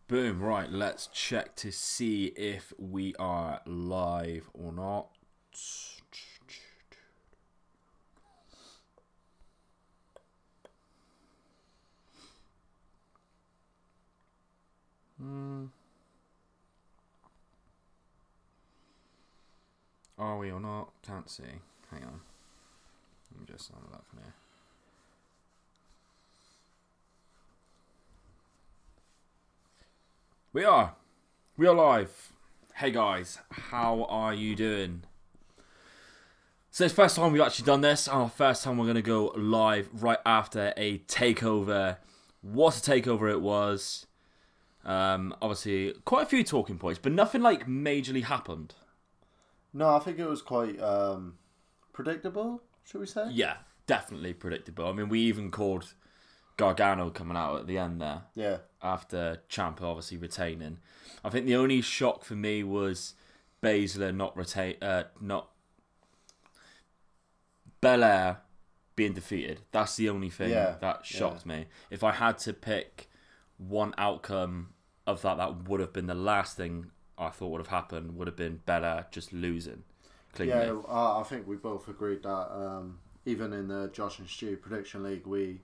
Boom, right, let's check to see if we are live or not. Are we or not? Can't see. Hang on. Let me just have a look from here. We are live. Hey guys, how are you doing? So it's the first time we've actually done this. First time we're going to go live right after a takeover. What a takeover it was. Obviously, quite a few talking points, but nothing like majorly happened. No, I think it was quite predictable, should we say? Yeah, definitely predictable. I mean, we even called Gargano coming out at the end there. Yeah. After Ciampa obviously retaining. I think the only shock for me was Baszler not Belair being defeated. That's the only thing that shocked me. If I had to pick one outcome of that would have been the last thing I thought would have happened, would have been Belair just losing cleanly. Yeah, I think we both agreed that even in the Josh and Stu prediction league, we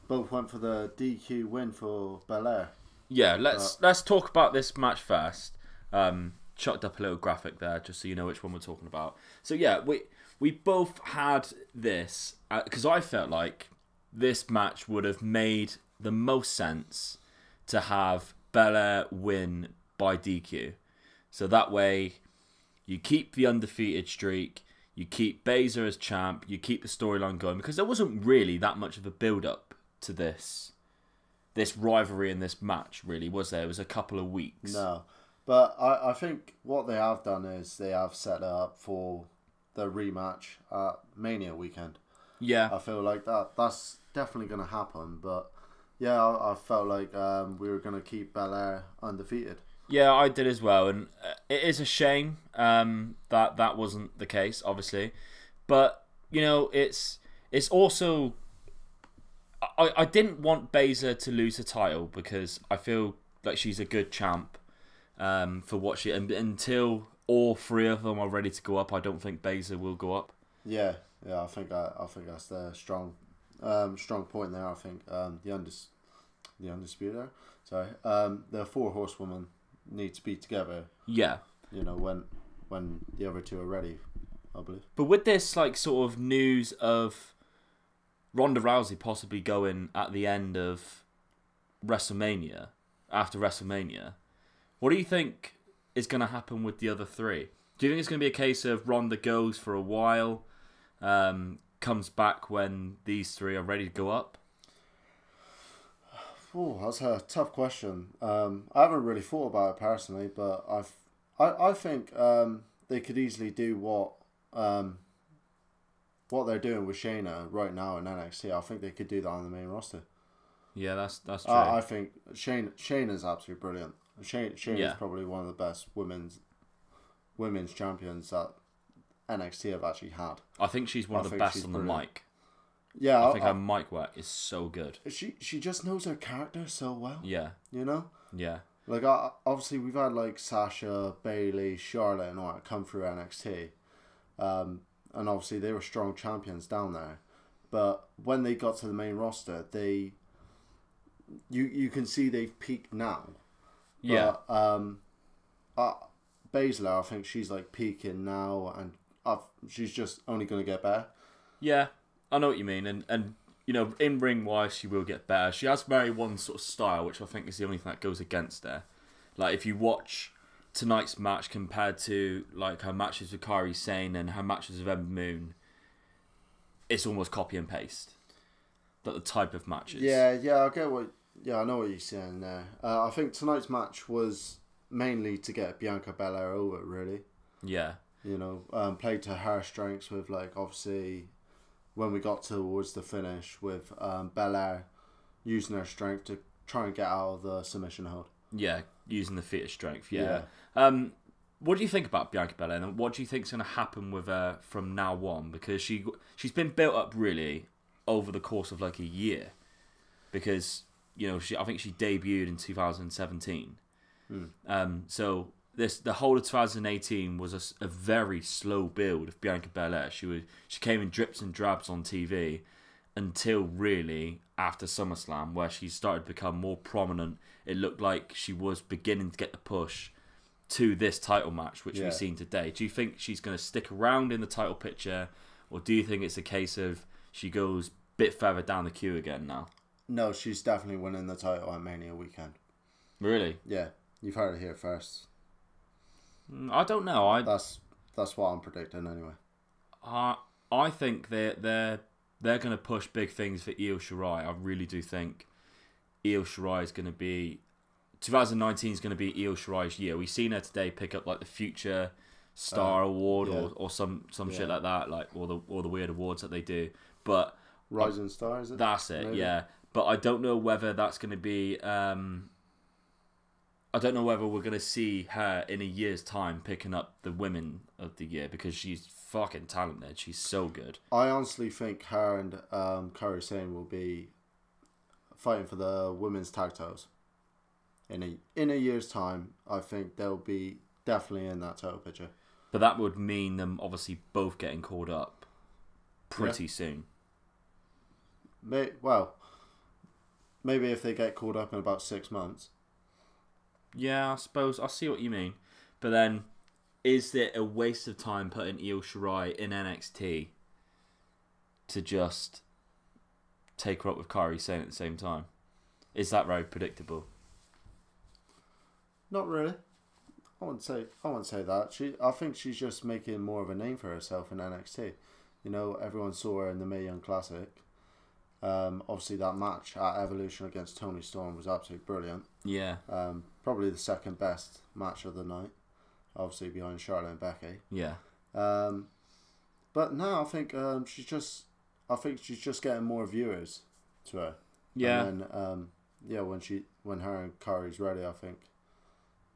both went for the DQ win for Belair. Yeah, let's talk about this match first. Chucked up a little graphic there just so you know which one we're talking about. So yeah, we both had this because I felt like this match would have made the most sense to have Belair win by DQ. So that way you keep the undefeated streak, you keep Baszler as champ, you keep the storyline going, because there wasn't really that much of a build-up to this rivalry in this match, really, was there? It was a couple of weeks. No, but I think what they have done is they have set it up for the rematch at Mania weekend. Yeah. I feel like that's definitely going to happen, but yeah, I felt like we were going to keep Belair undefeated. Yeah, I did as well, and it is a shame that wasn't the case, obviously. But, you know, it's also... I didn't want Baszler to lose the title because I feel like she's a good champ for what she... And until all three of them are ready to go up, I don't think Baszler will go up. Yeah, I think that's the strong point there. I think the undisputed, the four horsewomen need to be together. Yeah, you know, when the other two are ready, I believe. But with this like sort of news of Ronda Rousey possibly going at the end of WrestleMania, after WrestleMania, what do you think is going to happen with the other three? Do you think it's going to be a case of Ronda goes for a while, comes back when these three are ready to go up? Oh, that's a tough question. I haven't really thought about it personally, but I think they could easily do what they're doing with Shayna right now in NXT. I think they could do that on the main roster. Yeah, that's true. I think Shayna's absolutely brilliant. Shayna's probably one of the best women's champions that NXT have actually had. I think she's one of the best on the mic. Yeah, I think her mic work is so good. She just knows her character so well. Yeah, you know. Yeah, like obviously we've had like Sasha, Bayley, Charlotte, and all that come through NXT, and obviously they were strong champions down there. But when they got to the main roster, you can see they've peaked now. Yeah. Baszler, I think she's like peaking now, and she's just only going to get better. Yeah. I know what you mean, and you know, in ring wise, she will get better. She has very one sort of style, which I think is the only thing that goes against her. Like if you watch tonight's match compared to like her matches with Kairi Sane and her matches with Ember Moon, it's almost copy and paste. But the type of matches. Yeah, I get what. Yeah, I know what you're saying there. I think tonight's match was mainly to get Bianca Belair over, really. Yeah. You know, played to her strengths with like obviously. When we got towards the finish with Belair using her strength to try and get out of the submission hold. Yeah, using the feat of strength, yeah. What do you think about Bianca Belair, and what do you think is going to happen with her from now on? Because she's been built up really over the course of like a year. Because, I think she debuted in 2017. So the whole of 2018 was a very slow build of Bianca Belair. She came in drips and drabs on TV until really after SummerSlam, where she started to become more prominent. It looked like she was beginning to get the push to this title match, which we've seen today. Do you think she's going to stick around in the title picture, or do you think it's a case of she goes a bit further down the queue again now? No, she's definitely winning the title at Mania weekend. Really? Yeah, you've heard it here first. I don't know. That's what I'm predicting anyway. I think they're going to push big things for Io Shirai. I really do think Io Shirai is going to be 2019 is going to be Io Shirai's year. We've seen her today pick up like the Future Star Award or some shit like that, like all the weird awards that they do. But Rising Star, is it? That's it, maybe? Yeah. But I don't know whether that's going to be. I don't know whether we're going to see her in a year's time picking up the Women of the Year, because she's fucking talented. She's so good. I honestly think her and Kairi Sane will be fighting for the women's tag titles. In a year's time, I think they'll be definitely in that title picture. But that would mean them obviously both getting called up pretty soon. Maybe if they get called up in about 6 months. Yeah, I suppose. I see what you mean. But then, is it a waste of time putting Io Shirai in NXT to just take her up with Kairi Sane at the same time? Is that very predictable? Not really. I wouldn't say that. I think she's just making more of a name for herself in NXT. You know, everyone saw her in the Mae Young Classic. Obviously, that match at Evolution against Toni Storm was absolutely brilliant. Yeah. Probably the second best match of the night, obviously behind Charlotte and Becky. Yeah. But now I think she's just getting more viewers to her. Yeah. And then when her and Kairi's ready, I think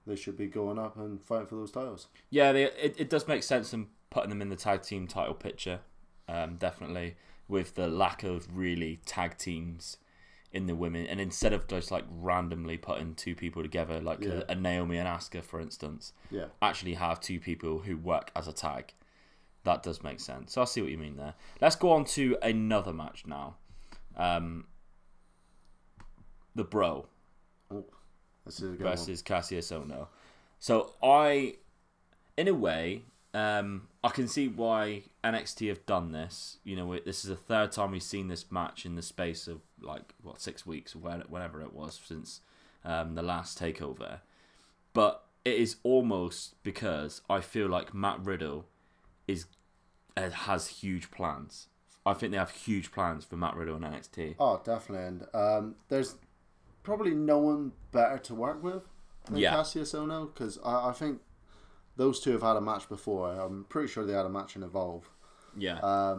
they should be going up and fighting for those titles. Yeah, it does make sense in putting them in the tag team title picture, definitely, with the lack of really tag teams in the women, and instead of just like randomly putting two people together, like a Naomi and Asuka, for instance, actually have two people who work as a tag. That does make sense. So I see what you mean there. Let's go on to another match now. The Bro. Versus Cassius Ohno. So in a way, I can see why NXT have done this. You know, this is the third time we've seen this match in the space of 6 weeks or whenever it was since the last takeover. But it is almost because I feel like Matt Riddle has huge plans. I think they have huge plans for Matt Riddle in NXT. Oh, definitely. And there's probably no one better to work with than Cassius Ohno, because I think those two have had a match before. I'm pretty sure they had a match in Evolve. Yeah.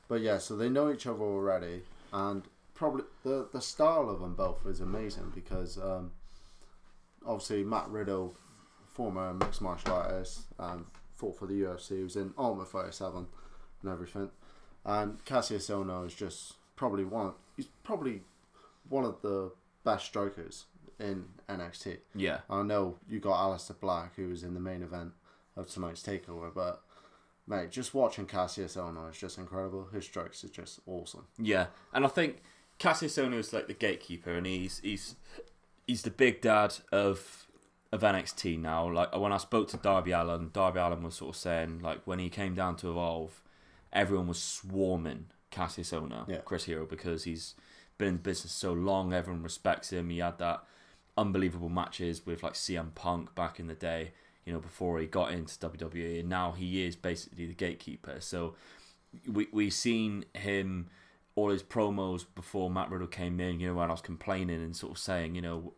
But yeah, so they know each other already, and probably the style of them both is amazing, because obviously Matt Riddle, former mixed martial artist, fought for the UFC. He was in Ultimate Fighter 7 and everything. And Cassius Ohno is just probably one of the best strikers in NXT. Yeah. I know you got Aleister Black, who was in the main event of tonight's takeover, but mate, just watching Cassius Ohno is just incredible. His strikes are just awesome. Yeah, and I think Cassius Ohno is like the gatekeeper, and he's the big dad of NXT now. Like when I spoke to Darby Allin was sort of saying, like, when he came down to Evolve, everyone was swarming Cassius Ohno, Chris Hero, because he's been in the business so long. Everyone respects him. He had that unbelievable matches with like CM Punk back in the day, you know, before he got into WWE, and now he is basically the gatekeeper. So we've seen him, all his promos before Matt Riddle came in, you know, when I was complaining and sort of saying, you know,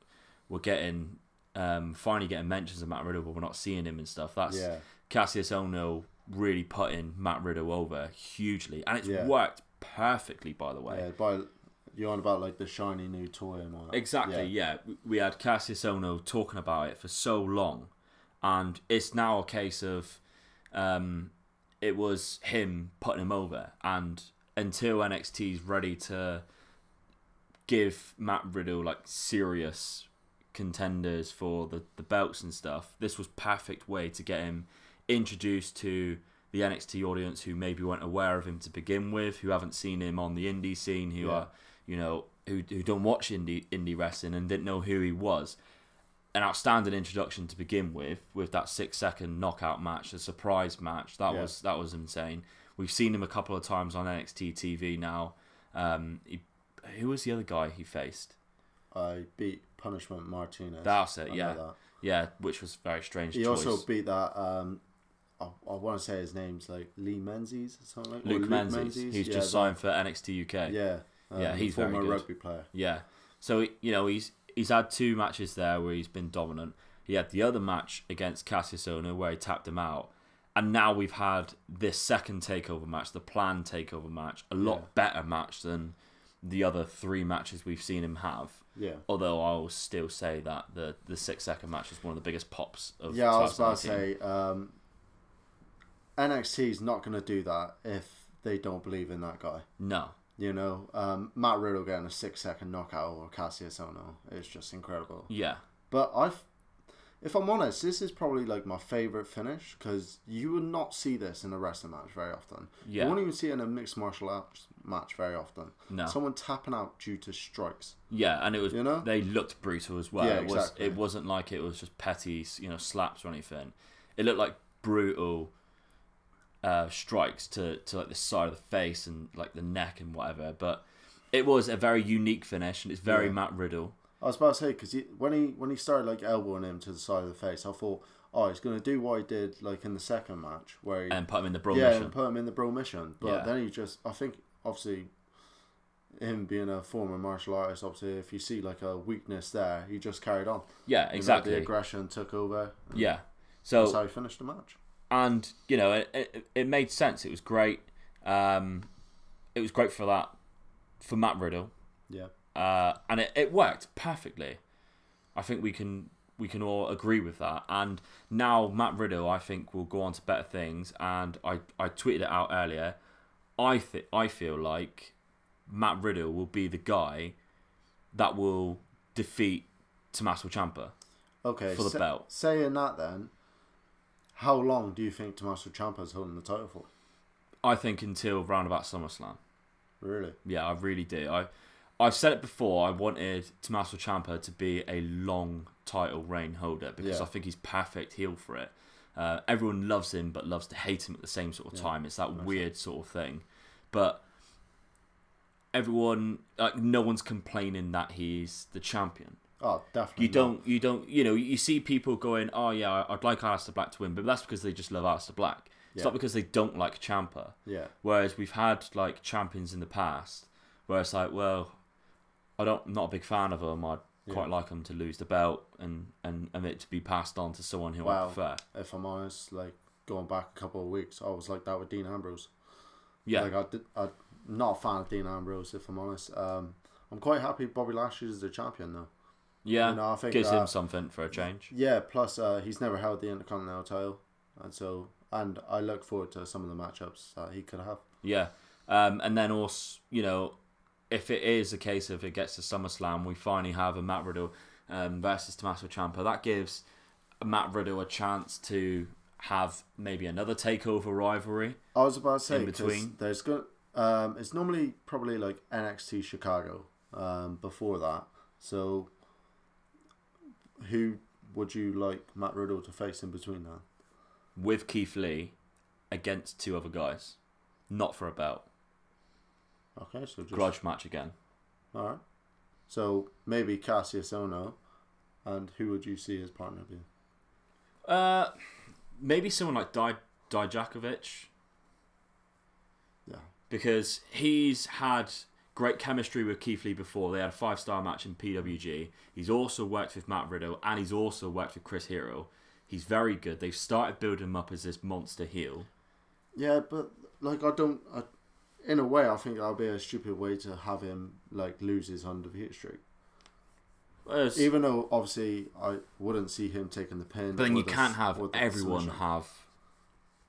we're getting finally getting mentions of Matt Riddle, but we're not seeing him and stuff. That's Cassius Ohno really putting Matt Riddle over hugely, and it's worked perfectly, by the way. Yeah, you're on about like the shiny new toy and all that. Exactly, yeah. We had Cassius Ohno talking about it for so long, and it's now a case of it was him putting him over, and until NXT's ready to give Matt Riddle like serious contenders for the belts and stuff, this was perfect way to get him introduced to the NXT audience who maybe weren't aware of him to begin with, who haven't seen him on the indie scene, who are, you know, who don't watch indie wrestling and didn't know who he was. An outstanding introduction to begin with that 6-second knockout match, a surprise match. That was insane. We've seen him a couple of times on NXT TV now. Who was the other guy he faced? I beat Punishment Martinez. That's it, yeah. That. Yeah, which was a very strange choice. He also beat that, I want to say his name's like Lee Menzies or something like that. Luke Menzies. He's just signed for NXT UK. Yeah. He's very good. Former rugby player. Yeah. So, you know, he's had 2 matches there where he's been dominant. He had the other match against Cassius Ohno where he tapped him out. And now we've had this second takeover match, the planned takeover match, a lot better match than the other 3 matches we've seen him have. Yeah. Although I will still say that the 6-second match is one of the biggest pops of 2019. I was about to say, NXT's not going to do that if they don't believe in that guy. No. You know, Matt Riddle getting a 6-second knockout over Cassius Ohno is just incredible. Yeah. But if I'm honest, this is probably like my favourite finish because you would not see this in a wrestling match very often. Yeah. You won't even see it in a mixed martial arts match very often. No. Someone tapping out due to strikes. Yeah, and it was, you know? They looked brutal as well. Yeah, exactly. It wasn't like it was just petty, you know, slaps or anything. It looked like brutal strikes to like the side of the face and like the neck and whatever. But it was a very unique finish, and it's very Matt Riddle. I was about to say, because when he started like elbowing him to the side of the face, I thought, oh, he's going to do what he did like in the second match where he and put him in the bro mission. and put him in the bro mission. But then he just, I think, obviously, him being a former martial artist, obviously, if you see like a weakness there, he just carried on. Yeah, exactly. The aggression took over. Yeah, so that's how he finished the match. And you know, it made sense. It was great. It was great for Matt Riddle. Yeah. And it worked perfectly. I think we can all agree with that. And now Matt Riddle, I think, will go on to better things. And I tweeted it out earlier. I feel like Matt Riddle will be the guy that will defeat Tommaso Ciampa. Okay, for the belt. Saying that, then, how long do you think Tommaso Ciampa is holding the title for? I think until round about SummerSlam. Really? Yeah, I really do. I've said it before, I wanted Tommaso Ciampa to be a long title reign holder because I think he's perfect heel for it. Everyone loves him but loves to hate him at the same sort of time. It's that weird sort of thing. But everyone, like, no one's complaining that he's the champion. Oh, definitely. You see people going, oh yeah, I'd like Aleister Black to win, but that's because they just love Aleister Black. It's not because they don't like Ciampa. Yeah. Whereas we've had like champions in the past where it's like, well, I'm not a big fan of them. I'd quite like them to lose the belt and it to be passed on to someone who I prefer. If I'm honest, like going back a couple of weeks, I was like that with Dean Ambrose. Yeah. Like I'm not a fan of Dean Ambrose, if I'm honest. I'm quite happy Bobby Lashley is the champion though. Yeah, you know, I think gives him something for a change. Yeah, plus he's never held the Intercontinental title, and I look forward to some of the matchups that he could have. Yeah, and then also, you know, if it is a case of it gets to SummerSlam, we finally have a Matt Riddle versus Tommaso Ciampa. That gives Matt Riddle a chance to have maybe another takeover rivalry. I was about to say, in between. There's it's normally probably like NXT Chicago before that. So who would you like Matt Riddle to face in between that? With Keith Lee against 2 other guys, not for a belt. Okay, so just grudge match again. All right. So maybe Cassius Ohno, and who would you see as partner be? Maybe someone like Dijakovic. Yeah. Because he's had great chemistry with Keith Lee before. They had a 5-star match in PWG. He's also worked with Matt Riddle, and he's also worked with Chris Hero. He's very good. They've started building him up as this monster heel. Yeah, but like in a way, I think that would be a stupid way to have him like lose his undefeated streak. Even though obviously I wouldn't see him taking the pin. But then you can't have everyone have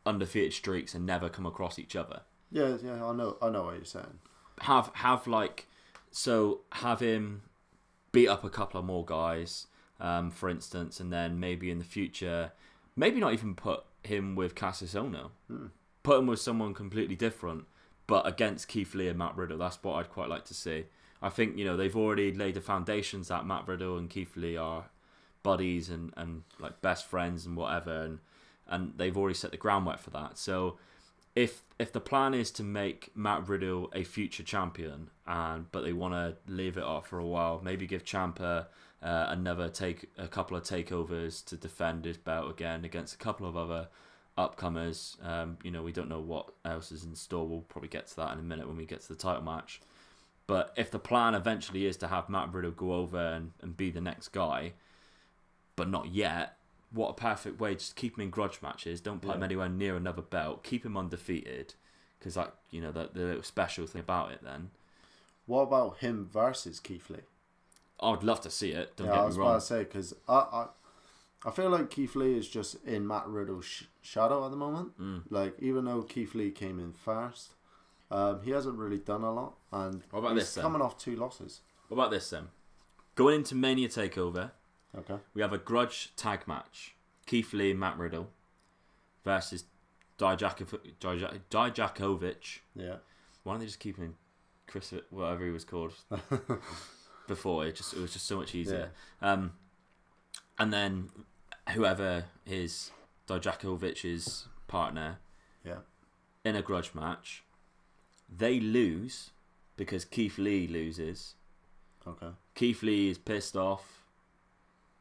undefeated streaks and never come across each other. Yeah, I know what you're saying. Have like So have him beat up a couple of more guys, for instance, and then maybe in the future, maybe not even put him with Cassius Ohno. Put him with someone completely different, but against Keith Lee and Matt Riddle. That's what I'd quite like to see. I think, they've already laid the foundations that Matt Riddle and Keith Lee are buddies and like best friends and whatever, and they've already set the groundwork for that. So if the plan is to make Matt Riddle a future champion, but they want to leave it off for a while, maybe give Ciampa a couple of takeovers to defend his belt again against a couple of other upcomers. We don't know what else is in store. We'll probably get to that in a minute when we get to the title match. But if the plan eventually is to have Matt Riddle go over and be the next guy, but not yet, what a perfect way. Just keep him in grudge matches. Don't put him anywhere near another belt. Keep him undefeated. Because, the little special thing about it then. What about him versus Keith Lee? I would love to see it. Don't get me wrong. I was about to say, because I feel like Keith Lee is just in Matt Riddle's shadow at the moment. Like, even though Keith Lee came in first, he hasn't really done a lot. And what about he's coming off 2 losses. What about this then? Going into Mania TakeOver, we have a grudge tag match. Keith Lee and Matt Riddle versus Dijakovic. Yeah. Why don't they just keep him Chris, whatever he was called before? It was just so much easier. Yeah. And then whoever is Dijakovic's partner, in a grudge match, they lose because Keith Lee loses. Keith Lee is pissed off,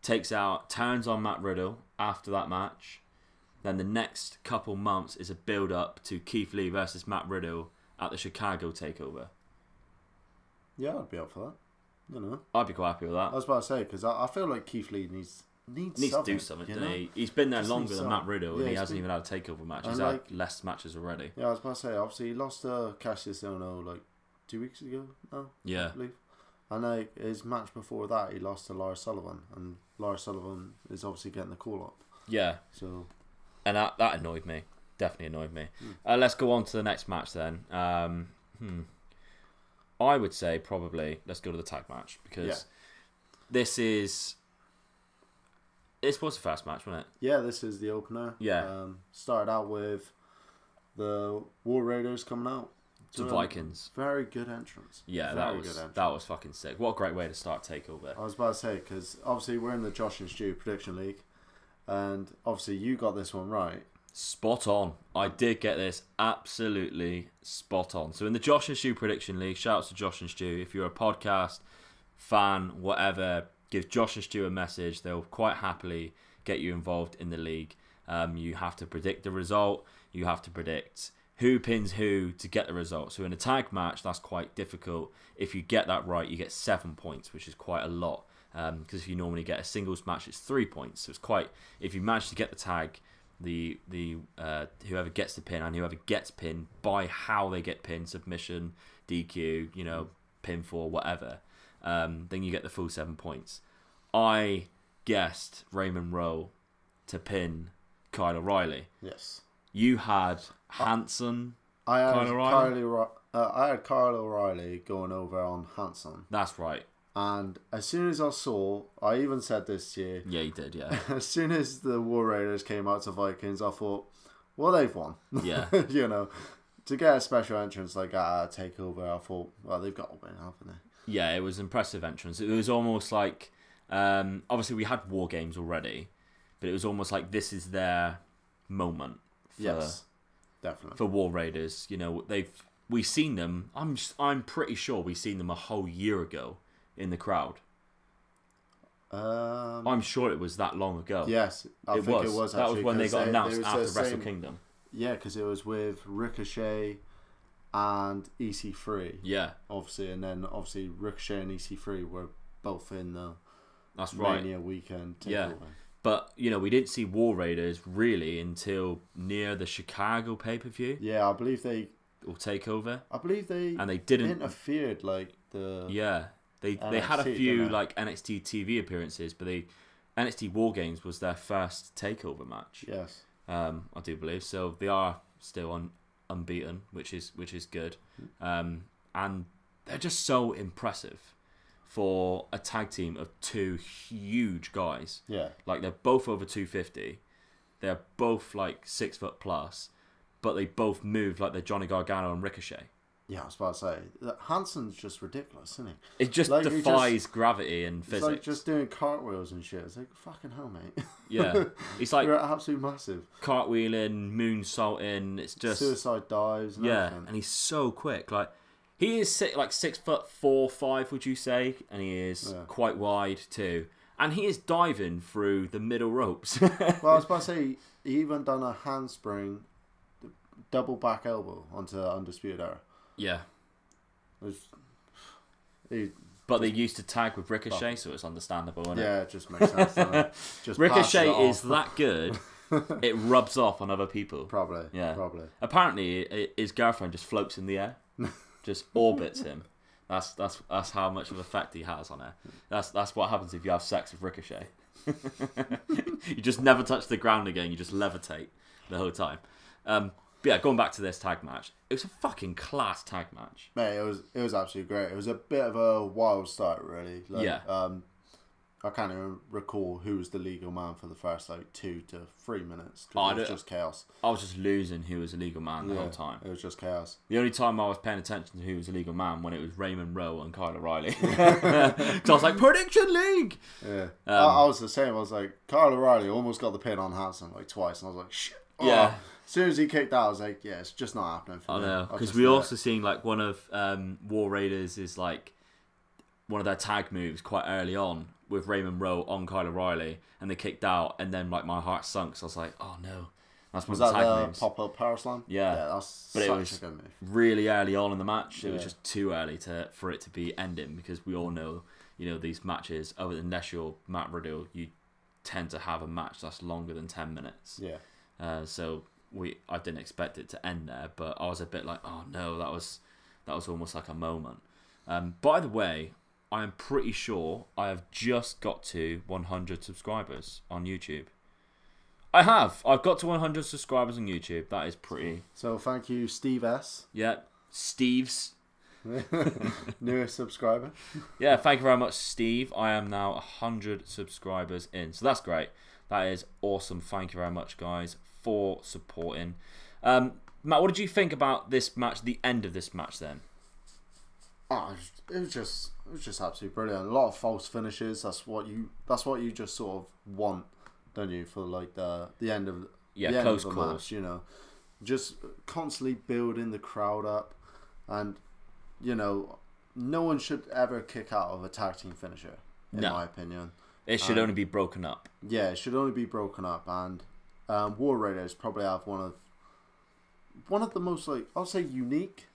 turns on Matt Riddle after that match. Then the next couple months is a build up to Keith Lee versus Matt Riddle at the Chicago Takeover. Yeah, I'd be up for that. I'd be quite happy with that. I was about to say, because I feel like Keith Lee needs to do something, doesn't he? He's been there longer than Matt Riddle, and he hasn't even had a takeover match. He's had less matches already. Yeah, I was about to say, obviously he lost to Cassius Ohno like 2 weeks ago now. Yeah. I believe. And his match before that, he lost to Lars Sullivan, and Lars Sullivan is obviously getting the call up. Yeah. So, and that annoyed me. Definitely annoyed me. Let's go on to the next match then. I would say probably let's go to the tag match, because this was the first match, wasn't it? Yeah, this is the opener. Yeah. Started out with the War Raiders coming out. The Vikings. Very good entrance. Yeah, that was fucking sick. What a great way to start TakeOver. I was about to say, because obviously we're in the Josh and Stu Prediction League, and obviously you got this one right. Spot on. I did get this absolutely spot on. So in the Josh and Stu Prediction League, shout out to Josh and Stu. If you're a podcast fan, whatever, give Josh and Stu a message. They'll quite happily get you involved in the league. You have to predict the result. You have to predict who pins who to get the result. So in a tag match, that's quite difficult. If you get that right, you get 7 points, which is quite a lot. Because if you normally get a singles match, it's 3 points. So it's quite. If you manage to get the tag, the whoever gets the pin and whoever gets pinned by how they get pinned, submission, DQ, pinfall, whatever, then you get the full 7 points. I guessed Raymond Rowe to pin Kyle O'Reilly. Yes. You had Hanson. I had Kyle O'Reilly. I had Kyle O'Reilly going over on Hanson. That's right. And as soon as I saw, I even said this to you. Yeah, you did, yeah. As soon as the War Raiders came out to Vikings, I thought, well, they've won. Yeah. To get a special entrance like that at TakeOver, I thought, well, they've got to win, haven't they? Yeah, it was an impressive entrance. It was almost like, obviously we had War Games already, but it was almost like this is their moment. Yes, definitely. For War Raiders, we've seen them. I'm pretty sure we've seen them a whole year ago in the crowd. I'm sure it was that long ago. Yes, I think it was. That was when they got announced after the Wrestle Kingdom. Yeah, because it was with Ricochet and EC3. Yeah, obviously, and then obviously Ricochet and EC3 were both in the Mania weekend takeover. Yeah. But, we didn't see War Raiders really until near the Chicago pay-per-view. Yeah, I believe they... Or TakeOver. I believe they... And they didn't... interfered, the... Yeah. They had a few, NXT TV appearances, but NXT War Games was their first TakeOver match. Yes. I do believe. So they are still unbeaten, which is good. And they're just so impressive for a tag team of two huge guys. Yeah. Like, they're both over 250. They're both like 6 foot plus, but they both move like they're Johnny Gargano and Ricochet. Yeah, I was about to say, Hansen's just ridiculous, isn't he? It just like, defies gravity and physics. It's like just doing cartwheels and shit. It's like, fucking hell, mate. Yeah. It's like... You're absolutely massive. Cartwheeling, moonsaulting, it's just... Suicide dives and everything. And he's so quick. Like, he is like 6'4", 5", would you say? And he is quite wide too. And he is diving through the middle ropes. Well, I was about to say, he even done a handspring, double back elbow onto Undisputed Era. Yeah. But they used to tag with Ricochet, so it's understandable, isn't it? Yeah, it just makes sense, doesn't it? Just Ricochet is that good, it rubs off on other people. Probably. Yeah. Probably. Apparently, his girlfriend just floats in the air. Just orbits him. That's how much of an effect he has on her. That's what happens if you have sex with Ricochet. You just never touch the ground again. You just levitate the whole time. But yeah, going back to this tag match, it was a fucking class tag match. Mate, it was absolutely great. It was a bit of a wild start, really. Like, yeah. I can't even recall who was the legal man for the first 2 to 3 minutes. Because it was just chaos. I was just losing who was a legal man the whole time. It was just chaos. The only time I was paying attention to who was a legal man when it was Raymond Rowe and Kyle O'Reilly. Because I was like, Prediction League! Yeah. I was the same. I was like, Kyle O'Reilly almost got the pin on Hansen twice. And I was like, shit. Oh. Yeah. As soon as he kicked out, I was like, yeah, it's just not happening for me. I know. Because we also seen one of War Raiders is one of their tag moves quite early on with Raymond Rowe on Kyle O'Reilly, and they kicked out, and then my heart sunk. So I was like, oh no, that's one of the tag moves. Pop-up power slam? Yeah, that's such a good move. Really early on in the match. It was just too early for it to be ending, because we all know, these matches, unless you're Matt Riddle, you tend to have a match that's longer than 10 minutes. Yeah. So I didn't expect it to end there, but I was a bit like, oh no, that was almost like a moment. By the way, I am pretty sure I have just got to 100 subscribers on YouTube. I have. I've got to 100 subscribers on YouTube. That is pretty. So thank you, Steve S. Yeah, Steve's. Newest subscriber. Yeah, thank you very much, Steve. I am now 100 subscribers in. So that's great. That is awesome. Thank you very much, guys, for supporting. Matt, what did you think about this match, the end of this match then? Oh, it was just absolutely brilliant. A lot of false finishes. That's what you just sort of want, don't you, for the end of the close end of the calls. match, just constantly building the crowd up, and no one should ever kick out of a tag team finisher, in my opinion. It should only be broken up. Yeah, it should only be broken up, and War Raiders probably have one of the most I'll say unique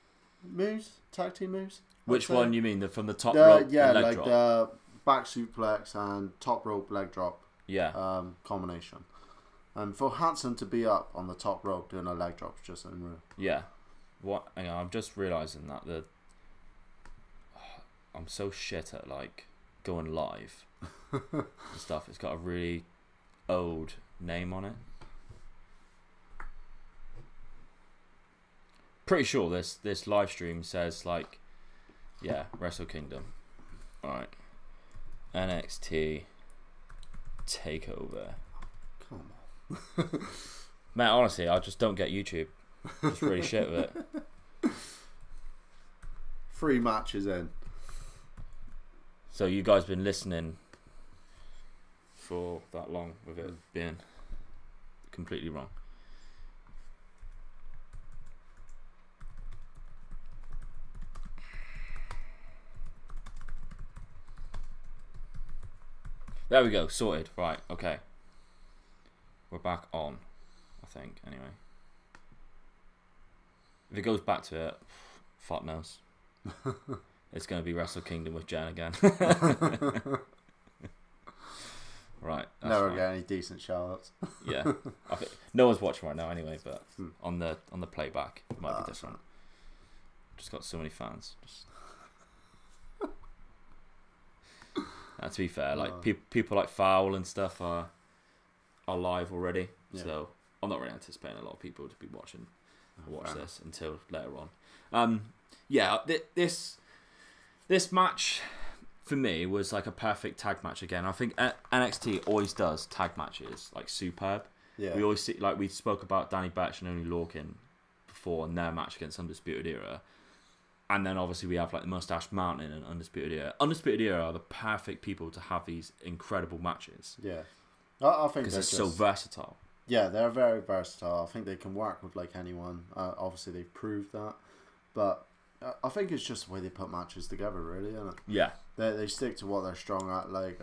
moves, tag team moves. Which one you mean? From the top rope, yeah, leg drop? The back suplex and top rope leg drop. Yeah. Combination, and for Hansen to be up on the top rope doing a leg drop is just unreal. Yeah. What? Hang on, I'm just realizing that I'm so shit at going live and stuff. It's got a really old name on it. Pretty sure this live stream says Wrestle Kingdom. Alright. NXT Takeover. Come on. Man, honestly, I just don't get YouTube. Just really shit with it. 3 matches in. So you guys been listening for that long with it being completely wrong. There we go, sorted. Right, okay. We're back on, I think, anyway. If it goes back to it, fuck knows. It's going to be Wrestle Kingdom with Jen again. Right. Never get any decent shout-outs. Yeah. No one's watching right now anyway, but on the playback, it might be different. Just got so many fans. To be fair, people like Fowl and stuff are live already, so I'm not really anticipating a lot of people to be watch this until later on. This This match, for me, was like a perfect tag match again. I think NXT always does tag matches like superb. Yeah. We always see, like we spoke about Danny Burch and Only Lorcan before in their match against Undisputed Era. And then obviously we have like the Mustache Mountain and Undisputed Era. Undisputed Era are the perfect people to have these incredible matches. Yeah. I think because they're so versatile. Yeah, they're very versatile. I think they can work with like anyone. Obviously they've proved that. But I think it's just the way they put matches together, really, isn't it? Yeah. They stick to what they're strong at. Like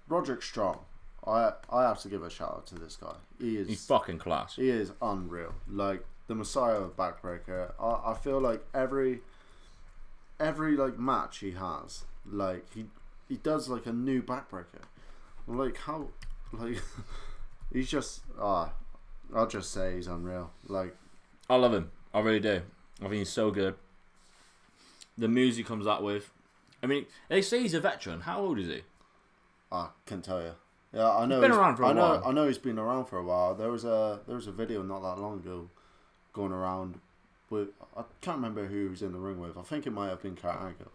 Roderick Strong, I have to give a shout out to this guy. He's fucking class. He is unreal. Like the Messiah of Backbreaker. I feel like every like match he has, like he does like a new Backbreaker. Like how, like he's just I'll just say he's unreal. Like I love him. I really do. I think he's so good. The moves he comes out with. I mean, they say he's a veteran. How old is he? I can tell you. Yeah, I know. He's been around for a while. I know he's been around for a while. There was a video not that long ago going around with, I can't remember who he was in the ring with. I think it might have been Kurt Angle,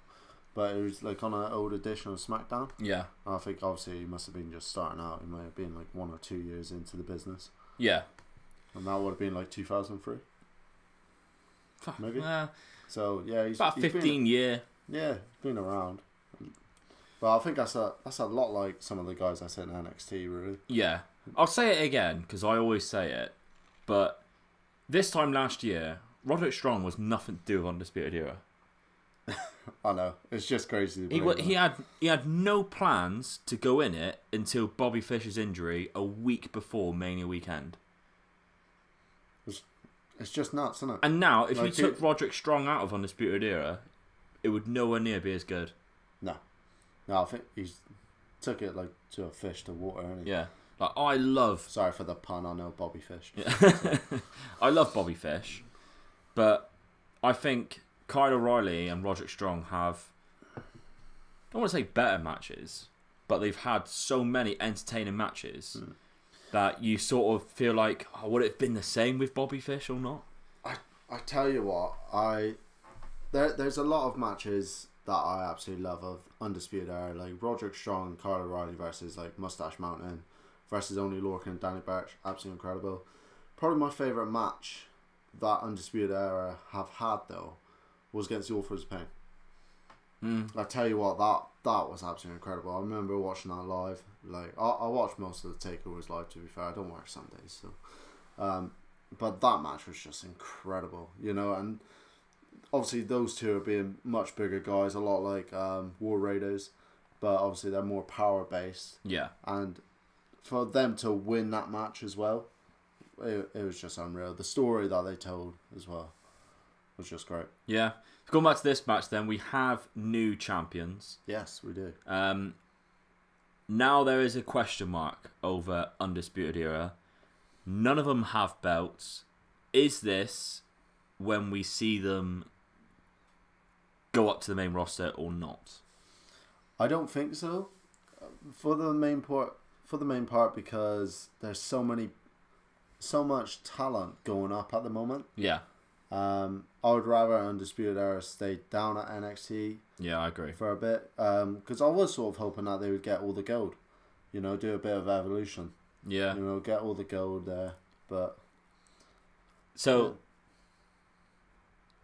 but it was like on an old edition of SmackDown. Yeah. I think obviously he must have been just starting out. He might have been like 1 or 2 years into the business. Yeah. And that would have been like 2003. Maybe. Yeah. So yeah, he's about 15 year. Yeah, been around. But I think that's a lot like some of the guys that's in NXT, really. Yeah. I'll say it again because I always say it, but this time last year, Roderick Strong was nothing to do with Undisputed Era. I know, it's just crazy. He had no plans to go in it until Bobby Fish's injury a week before Mania weekend. It's just nuts, isn't it? And now, if you took Roderick Strong out of Undisputed Era, it would nowhere near be as good. No, I think he's took it like to a fish to water. Hasn't he? Yeah, like I love. Sorry for the pun. I know Bobby Fish. Yeah. I love Bobby Fish, but I think Kyle O'Reilly and Roderick Strong have, I don't want to say better matches, but they've had so many entertaining matches that you sort of feel like, oh, would it have been the same with Bobby Fish or not? I tell you what, there's a lot of matches that I absolutely love of Undisputed Era, like Roderick Strong and Kyle O'Reilly versus like Mustache Mountain versus Only Lorcan and Danny Burch, absolutely incredible. Probably my favourite match that Undisputed Era have had though was against the Authors of Pain. I tell you what, that was absolutely incredible. I remember watching that live. Like I watched most of the takeovers live. To be fair, I don't work Sundays, so. But that match was just incredible, you know. And obviously those two are being much bigger guys, a lot like War Raiders, but obviously they're more power based. Yeah. And for them to win that match as well, it was just unreal. The story that they told as well was just great. Yeah. Going back to this match then, we have new champions. Yes, we do. Now there is a question mark over Undisputed Era. None of them have belts. Is this when we see them go up to the main roster or not? I don't think so. For the main part, because there's so much talent going up at the moment. Yeah. I would rather Undisputed Era stay down at NXT. Yeah, I agree. For a bit. Because I was sort of hoping that they would get all the gold. You know, do a bit of evolution. Yeah. You know, get all the gold there. But... So...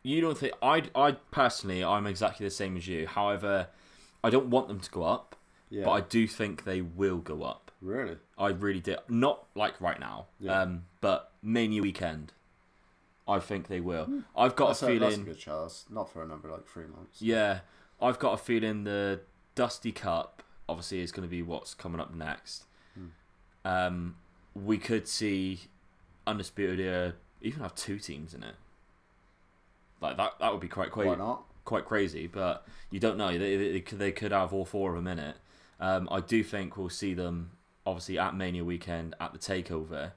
You don't think... I personally, I'm exactly the same as you. However, I don't want them to go up. Yeah. But I do think they will go up. Really? I really do. Not like right now. Yeah. But Mania weekend. I think they will. I've got a feeling... That's a good chance. Not for another, 3 months. Yeah. I've got a feeling the Dusty Cup, obviously, is going to be what's coming up next. We could see Undisputed Era even have 2 teams in it. Like, that would be quite crazy. Why not? Quite crazy, but you don't know. They could have all 4 of them in it. I do think we'll see them, obviously, at Mania weekend, at the TakeOver,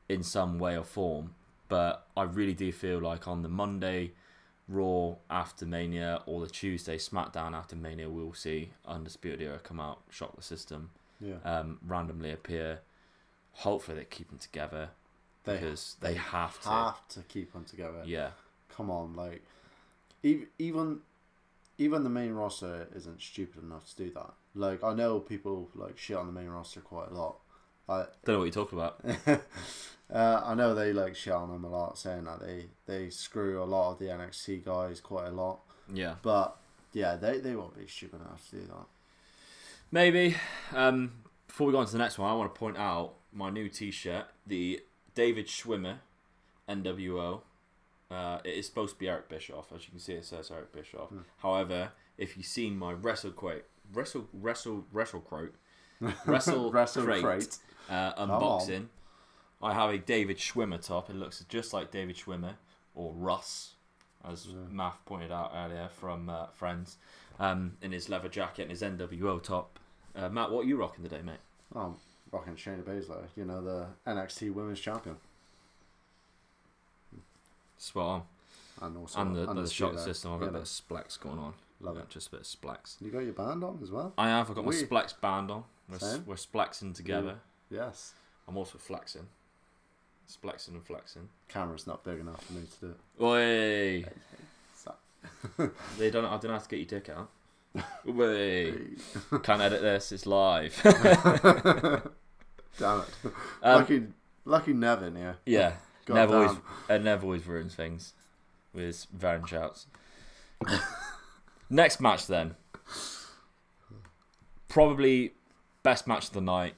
in some way or form. But I really do feel like on the Monday Raw after Mania or the Tuesday SmackDown after Mania, we'll see Undisputed Era come out, shock the system, randomly appear. Hopefully they keep them together because they have to. Have to keep them together. Yeah. Come on, like even even the main roster isn't stupid enough to do that. Like, I know people like shit on the main roster quite a lot. Don't know what you're talking about. I know they like shit on them a lot, saying that they screw a lot of the NXT guys quite a lot. Yeah. But yeah, they won't be stupid enough to do that. Maybe. Before we go on to the next one, I want to point out my new T-shirt, the David Schwimmer NWO. It is supposed to be Eric Bischoff, as you can see. It says Eric Bischoff. However, if you've seen my Wrestle Crate unboxing, I have a David Schwimmer top. It looks just like David Schwimmer, or Russ, as Math pointed out earlier from Friends, in his leather jacket and his NWO top. Matt, what are you rocking today, mate? Oh, I'm rocking Shayna Baszler, the NXT Women's Champion. Spot on. And also and the shock system. I've got a bit of Splex going on. Love it. Just a bit of Splex. You got your band on as well? I have. I've got my Splex band on. We're Splexing together. Yes. I'm also flexing. Splexing and flexing. Camera's not big enough for me to do it. Oi! I don't have to get your dick out. Oi! Can't edit this. It's live. Damn it. Lucky Nevin, yeah. Yeah. Nev always ruins things with his Varen shouts. Next match then. Probably best match of the night.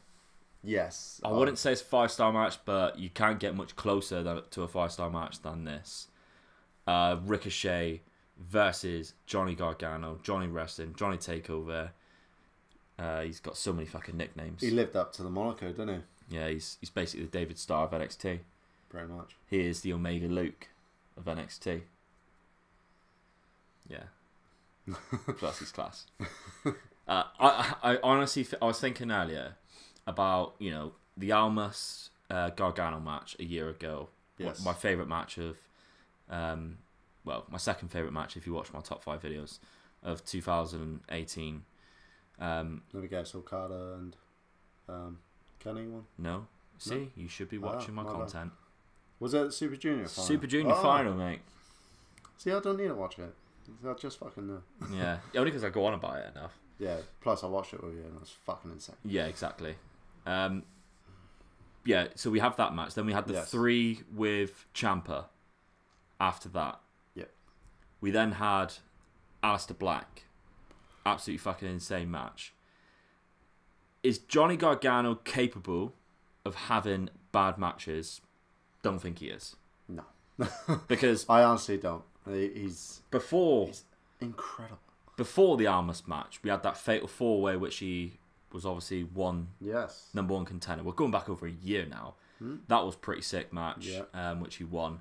Yes. I wouldn't say it's a 5-star match, but you can't get much closer to a 5-star match than this. Ricochet versus Johnny Gargano, Johnny Wrestling, Johnny Takeover. He's got so many fucking nicknames. He lived up to the moniker, didn't he? Yeah, he's basically the David Starr of NXT. Very much. He is the Omega Luke of NXT. Yeah. Plus he's class. I honestly, I was thinking earlier about, the Almas Gargano match a year ago. Yes. My favourite match of, my second favourite match if you watch my top 5 videos of 2018. Never guess Okada and Kenny one? No? See, you should be watching my content. Bad. Was that the Super Junior final? Super Junior final, mate. See, I don't need to watch it. I just fucking know. Yeah, only because I go on about it enough. Yeah, plus I watched it with you and it was fucking insane. Yeah, exactly. Yeah, so we have that match. Then we had the 3 with Ciampa after that. Yep. We then had Aleister Black. Absolutely fucking insane match. Is Johnny Gargano capable of having bad matches? Don't think he is. No. Because I honestly don't. He's incredible. Before the Almas match, we had that Fatal 4-way, which he was obviously number 1 contender. We're going back over a year now. That was a pretty sick match, which he won.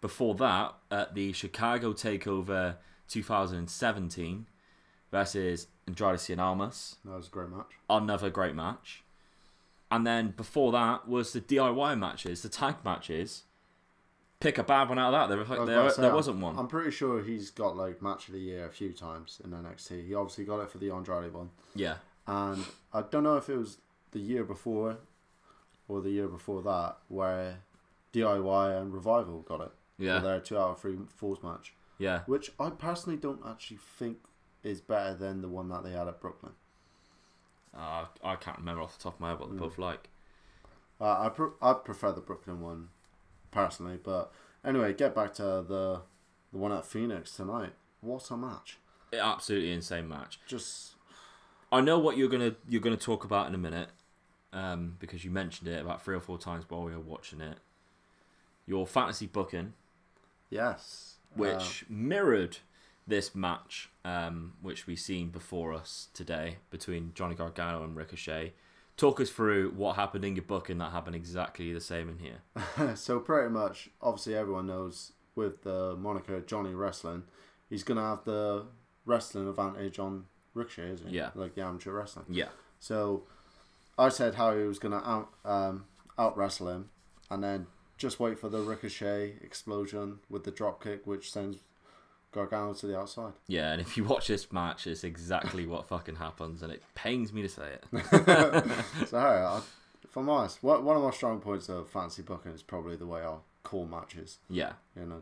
Before that, at the Chicago Takeover 2017 versus Andrade Cien Almas. That was a great match. Another great match. And then before that was the DIY matches, the tag matches. Pick a bad one out of that. There wasn't one. I'm pretty sure he's got like match of the year a few times in NXT. He obviously got it for the Andrade one. Yeah. And I don't know if it was the year before or the year before that where DIY and Revival got it. Yeah. For their 2 out of 3 falls match. Yeah. Which I personally don't actually think is better than the one that they had at Brooklyn. I can't remember off the top of my head what they both like. I prefer the Brooklyn one personally, but anyway, get back to the one at Phoenix tonight. What a match! Absolutely insane match. Just, I know what you're gonna talk about in a minute, because you mentioned it about 3 or 4 times while we were watching it. Your fantasy booking, yes, which mirrored this match, which we seen before us today between Johnny Gargano and Ricochet. Talk us through what happened in your booking that happened exactly the same in here. So pretty much, obviously everyone knows with the moniker Johnny Wrestling, he's going to have the wrestling advantage on Ricochet, isn't he? Yeah. Like the amateur wrestling. Yeah. So I said how he was going to out wrestle him and then just wait for the Ricochet explosion with the dropkick, which sends Gargano to the outside. Yeah, and if you watch this match, it's exactly what fucking happens, and it pains me to say it. So, hey, if I'm honest, one of my strong points of fantasy booking is probably the way I'll call matches. Yeah.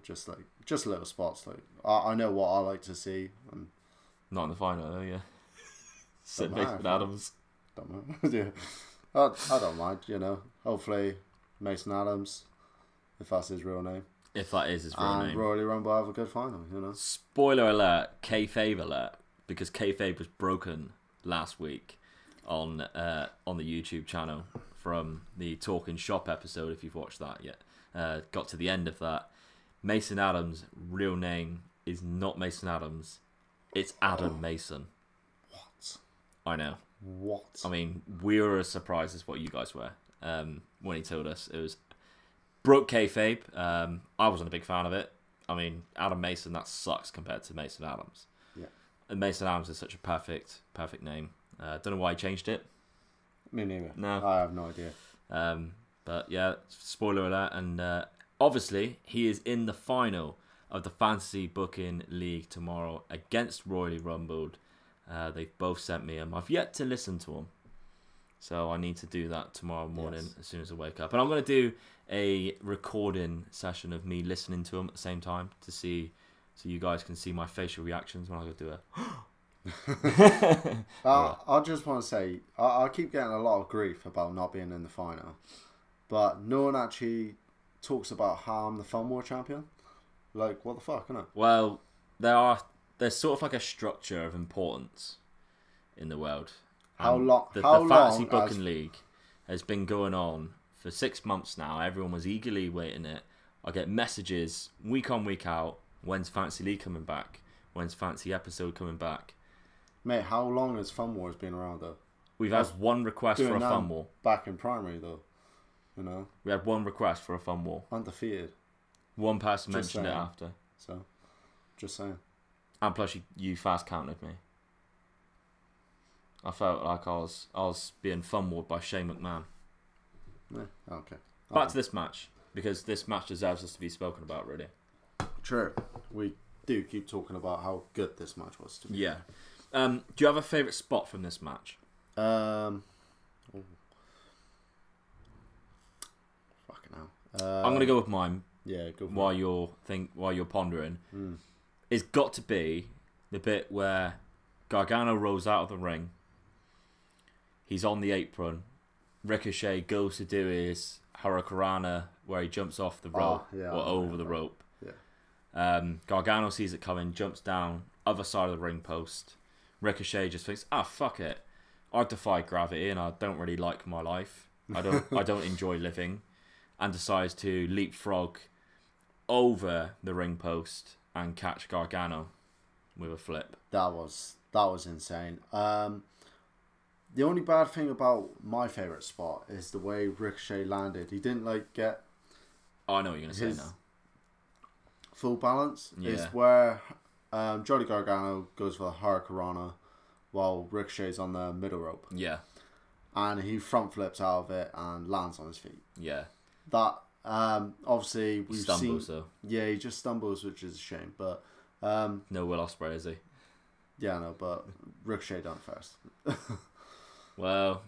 Just little spots. Like I know what I like to see, and Not in the final, though. Yeah. Sid Don't matter. Mason Adams. Don't mind. Yeah. I don't mind. You know. Hopefully, Mason Adams, if that's his real name, If that is his real and name. Royal Rumble have a good final. You know. Spoiler alert, kayfabe alert, because kayfabe was broken last week on the YouTube channel from the Talking Shop episode. If you've watched that yet, got to the end of that. Mason Adams' real name is not Mason Adams; it's Adam Mason. What? I know. What? I mean, we were as surprised as what you guys were when he told us. It was broke kayfabe. I wasn't a big fan of it. I mean, Adam Mason, that sucks compared to Mason Adams. Yeah. And Mason Adams is such a perfect name. Don't know why he changed it. Me neither. No. I have no idea. But yeah, spoiler alert. And obviously, he is in the final of the Fantasy Booking League tomorrow against Royally Rumbled. They've both sent me them. I've yet to listen to them. So I need to do that tomorrow morning as soon as I wake up. And I'm going to do a recording session of me listening to them at the same time to see, so you guys can see my facial reactions when I go do it. I just want to say, I keep getting a lot of grief about not being in the final. But no one actually talks about how I'm the Fun War champion. Like, what the fuck, innit? Well, there's sort of like a structure of importance in the world. How long? The How Fantasy long Booking League has been going on for 6 months now. Everyone was eagerly waiting it. I get messages week on, week out. When's Fantasy League coming back? When's Fantasy Episode coming back? Mate, how long has Fun Wars been around though? We've had one request for a Fun War. Back in primary though, you know. We had one request for a Fun War. Undefeated. One person Just mentioned it saying. after. So, just saying. And plus, you fast counted me. I felt like I was being Fun Warred by Shane McMahon. Yeah, okay. Back to this match, because this match deserves us to be spoken about, really. True. We do keep talking about how good this match was to me. Yeah. Do you have a favourite spot from this match? Fucking hell. I'm gonna go with mine. Yeah, go for while you're pondering. It's got to be the bit where Gargano rolls out of the ring. He's on the apron. Ricochet goes to do his Hurricanrana where he jumps off the rope over the rope. Yeah. Gargano sees it coming, jumps down, other side of the ring post. Ricochet just thinks, fuck it. I defy gravity and I don't really like my life. I don't enjoy living. And decides to leapfrog over the ring post and catch Gargano with a flip. That was insane. The only bad thing about my favourite spot is the way Ricochet landed. He didn't get I know what you're going to say now. Full balance. Yeah. Is where Johnny Gargano goes for the Hurricanrana while Ricochet's on the middle rope. Yeah. And he front flips out of it and lands on his feet. Yeah. That obviously we've stumbles, seen. though. Yeah, he just stumbles, which is a shame. But no Will Ospreay, is he? yeah, no. But Ricochet done it first. Well,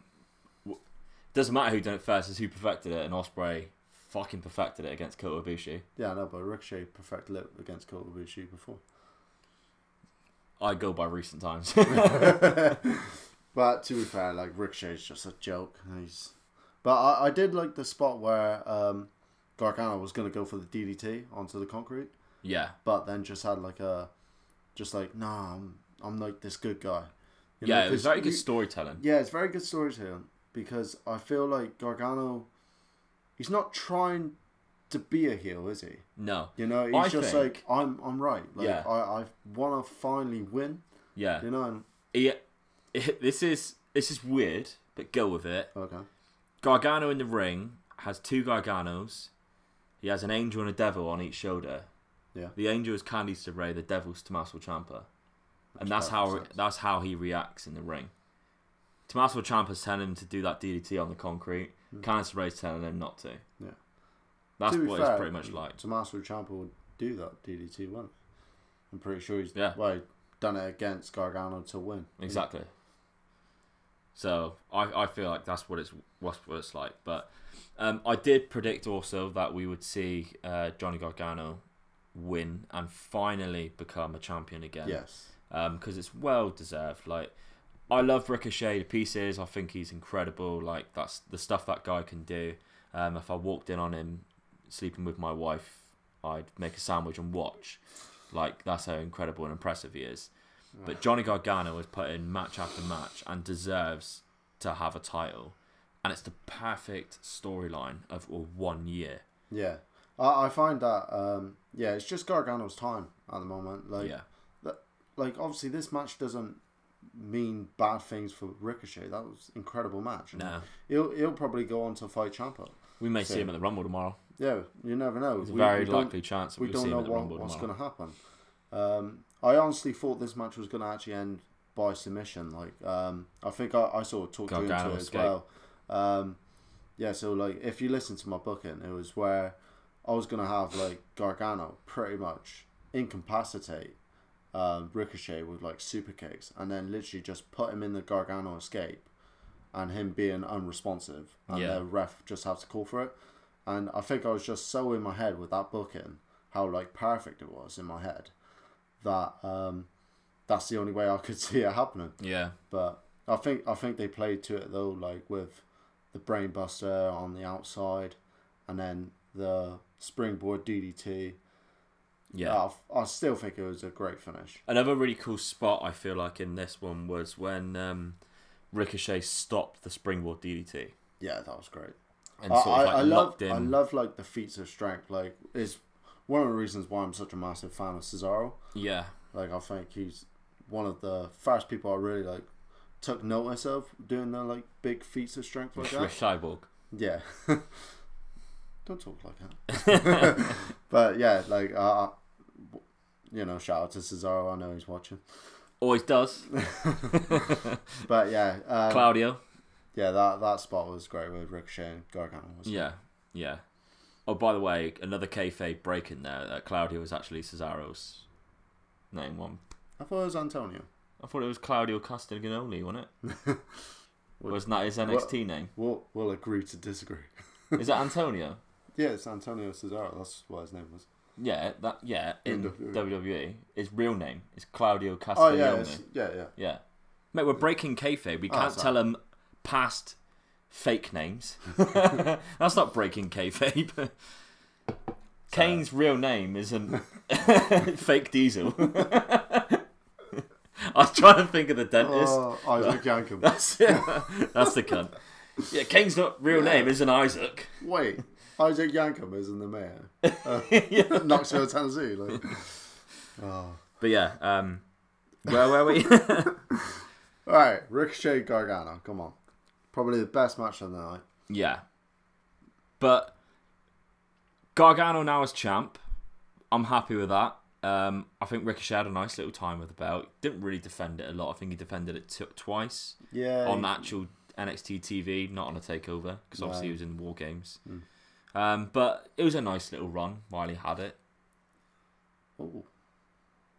doesn't matter who done it first, it's who perfected it, and Ospreay fucking perfected it against Kota Ibushi. Yeah, no, but Ricochet perfected it against Kota Ibushi before. I go by recent times. But to be fair, Ricochet's just a joke. But I did like the spot where Gargano was going to go for the DDT onto the concrete. Yeah. But then just had nah, I'm like this good guy. It was very good storytelling. Yeah, it's very good storytelling because I feel like Gargano, he's not trying to be a heel, is he? No. He's just like, I'm right. I want to finally win. Yeah. And this is weird, but go with it. Okay. Gargano in the ring has two Garganos. He has an angel and a devil on each shoulder. Yeah. The angel is Candice LeRae, the devil's Tommaso Ciampa. And that's how he reacts in the ring. Tommaso Ciampa's telling him to do that DDT on the concrete. Candice LeRae's telling him not to. Yeah. That's what it's pretty much like. Tommaso Ciampa would do that DDT, wouldn't he? I'm pretty sure he's done it against Gargano to win. Exactly. So I feel like that's what it's like. But I did predict also that we would see Johnny Gargano win and finally become a champion again. Yes. because it's well deserved. Like, I love Ricochet to pieces. I think he's incredible. Like, that's the stuff that guy can do. If I walked in on him sleeping with my wife, I'd make a sandwich and watch. Like, that's how incredible and impressive he is. But Johnny Gargano has put in match after match and deserves to have a title. And it's the perfect storyline of 1 year. Yeah. I find that, it's just Gargano's time at the moment. Like, obviously this match doesn't mean bad things for Ricochet. That was an incredible match. No. He'll probably go on to fight Ciampa. We may see him at the Rumble tomorrow. Yeah, you never know. There's a very likely chance that we we'll see him at the Rumble what's tomorrow. going to happen. I honestly thought this match was going to actually end by submission. Like, I think I sort of talked you into it as well. So like, if you listen to my booking, it was where I was going to have like Gargano pretty much incapacitate Ricochet with like super kicks, and then literally just put him in the Gargano escape, and him being unresponsive, and the ref just have to call for it. And I think I was just so in my head with that booking, how like perfect it was in my head, that that's the only way I could see it happening. Yeah. But I think they played to it though, like with the brainbuster on the outside, and then the springboard DDT. Yeah. I still think it was a great finish. Another really cool spot I feel like in this one was when Ricochet stopped the springboard DDT. Yeah, that was great. And sort of, like, I love like the feats of strength. Like, it's one of the reasons why I'm such a massive fan of Cesaro. Yeah. Like, I think he's one of the first people I really like took notice of doing the like big feats of strength like that. Cyborg. Yeah. Don't talk like that. But yeah, like shout out to Cesaro. I know he's watching. Always does. But yeah, Claudio. Yeah, that spot was great with Ricochet and Gargano. Yeah. Oh, by the way, another kayfabe break in there. That Claudio was actually Cesaro's name one. I thought it was Antonio. I thought it was Claudio Castagnoli, wasn't it? Wasn't that his NXT name? We'll agree to disagree. Is that Antonio? Yeah, it's Antonio Cesaro. That's what his name was. Yeah, in WWE. His real name is Claudio Castagnoli. Oh, yeah. Mate, we're breaking kayfabe. We can't tell him past fake names. That's not breaking kayfabe. Kane's real name isn't Fake Diesel. I was trying to think of the dentist. Isaac Yankem. That's it. That's the cunt. Yeah, Kane's real name isn't Isaac. Wait, Isaac Yankem isn't the mayor. Knoxville, Tennessee. Like. But yeah, where were we? Alright, Ricochet Gargano. Come on. Probably the best match of the night. Yeah. But Gargano now as champ. I'm happy with that. I think Ricochet had a nice little time with the belt. Didn't really defend it a lot. I think he defended it twice. Yeah. On actual NXT TV, not on a takeover, because obviously he was in War Games. But it was a nice little run while he had it. Oh,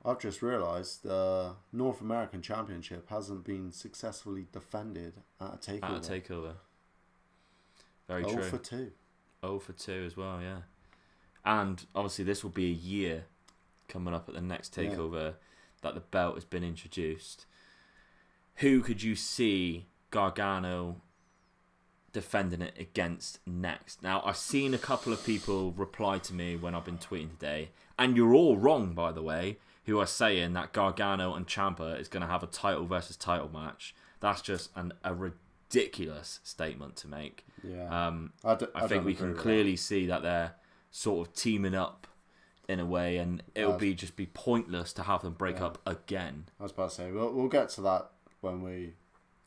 I've just realised the North American Championship hasn't been successfully defended at a takeover. Very true. 0 for 2. 0 for 2 as well, yeah. And obviously this will be a year coming up at the next takeover that the belt has been introduced. Who could you see Gargano defending it against next? Now, I've seen a couple of people reply to me when I've been tweeting today, and you're all wrong, by the way, who are saying that Gargano and Ciampa is going to have a title versus title match. That's just a ridiculous statement to make. Yeah. I think we can clearly see that they're sort of teaming up in a way, and it'll be pointless to have them break up again. I was about to say, we'll get to that when we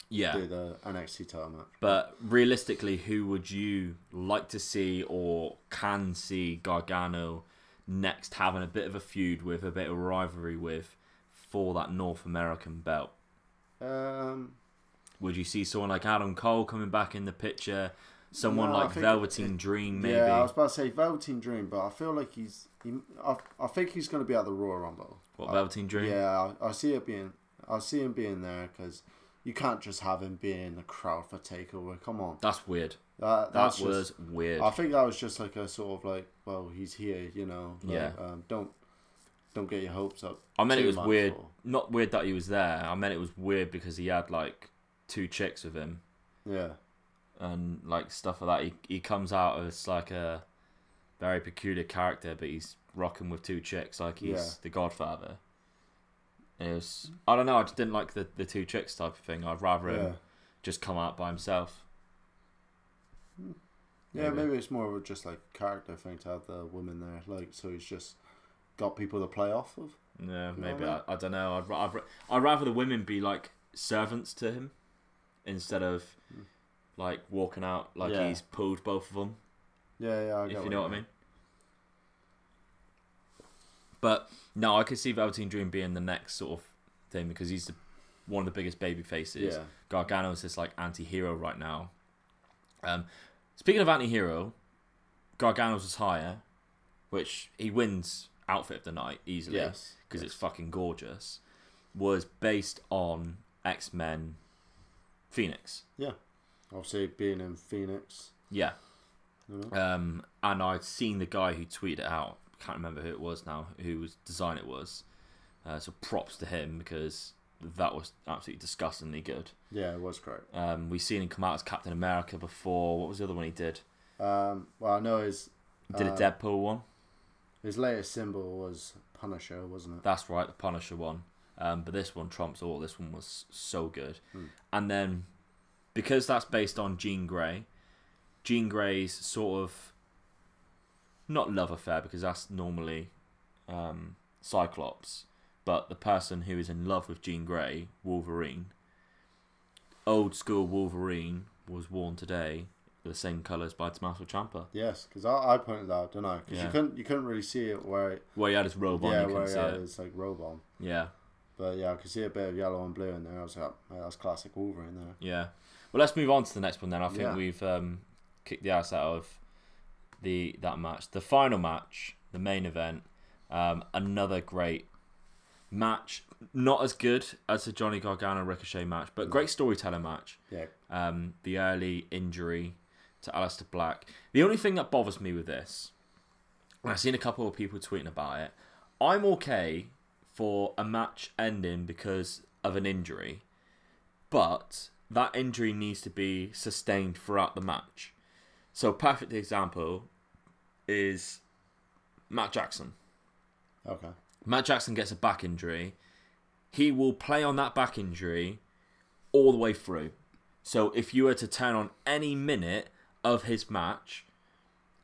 do the NXT title match. But realistically, who would you like to see or can see Gargano next having a bit of a feud with, a bit of rivalry with, for that North American belt? Would you see someone like Adam Cole coming back in the picture? Someone like Velveteen Dream, maybe? Yeah, I was about to say Velveteen Dream, but I feel like I think he's going to be at the Royal Rumble. What, Velveteen Dream? Yeah, I see him being there, because you can't just have him being in the crowd for TakeOver. Come on. That's weird. That was weird. I think that was just like a sort of like, well, he's here, you know. Like, yeah. Don't don't get your hopes up. I meant it too was much weird. for- Not weird that he was there. I meant it was weird because he had like 2 chicks with him Yeah. and like stuff like that. He comes out as like a very peculiar character, but he's rocking with 2 chicks like he's the Godfather. And it was, I don't know, I just didn't like the 2 chicks type of thing. I'd rather him just come out by himself. Yeah, maybe it's more of a just like character thing to have the women there, like so he's just got people to play off of. Yeah, You know maybe. what I mean? I don't know. I'd rather the women be like servants to him instead of like walking out like he's pulled both of them. Yeah, I get If you know what I mean. But no, I could see Velveteen Dream being the next sort of thing because he's one of the biggest baby faces. Yeah. Gargano's this like anti-hero right now. Speaking of anti-hero, Gargano's attire, which he wins outfit of the night easily because it's fucking gorgeous, was based on X-Men Phoenix. Yeah. Obviously being in Phoenix. Yeah. You know? And I'd seen the guy who tweeted it out. Can't remember who it was now, whose design it was. So props to him because that was absolutely disgustingly good. Yeah, it was great. We've seen him come out as Captain America before. What was the other one he did? Well, I know He did a Deadpool one. his latest symbol was Punisher, wasn't it? That's right, the Punisher one. But this one trumps all. This one was so good. And then, because that's based on Jean Grey's sort of, not love affair, because that's normally Cyclops, but the person who is in love with Jean Grey, Wolverine, old school Wolverine, was worn today with the same colours by Tommaso Ciampa. Yes, because I pointed that out, didn't I? Because Yeah. you couldn't really see it where He had his robe on, you where couldn't he see had it. his like robe on. Yeah. But yeah, I could see a bit of yellow and blue in there. I was like, yeah, that's classic Wolverine there. Yeah. Well, let's move on to the next one then. I think Yeah. we've kicked the ass out of that match. The final match, the main event, another great match. Not as good as the Johnny Gargano Ricochet match, but great storytelling match. Yeah. The early injury to Aleister Black. The only thing that bothers me with this, and I've seen a couple of people tweeting about it, I'm okay for a match ending because of an injury, but that injury needs to be sustained throughout the match. So, perfect example is Matt Jackson. Okay. Matt Jackson gets a back injury. He will play on that back injury all the way through. So if you were to turn on any minute of his match,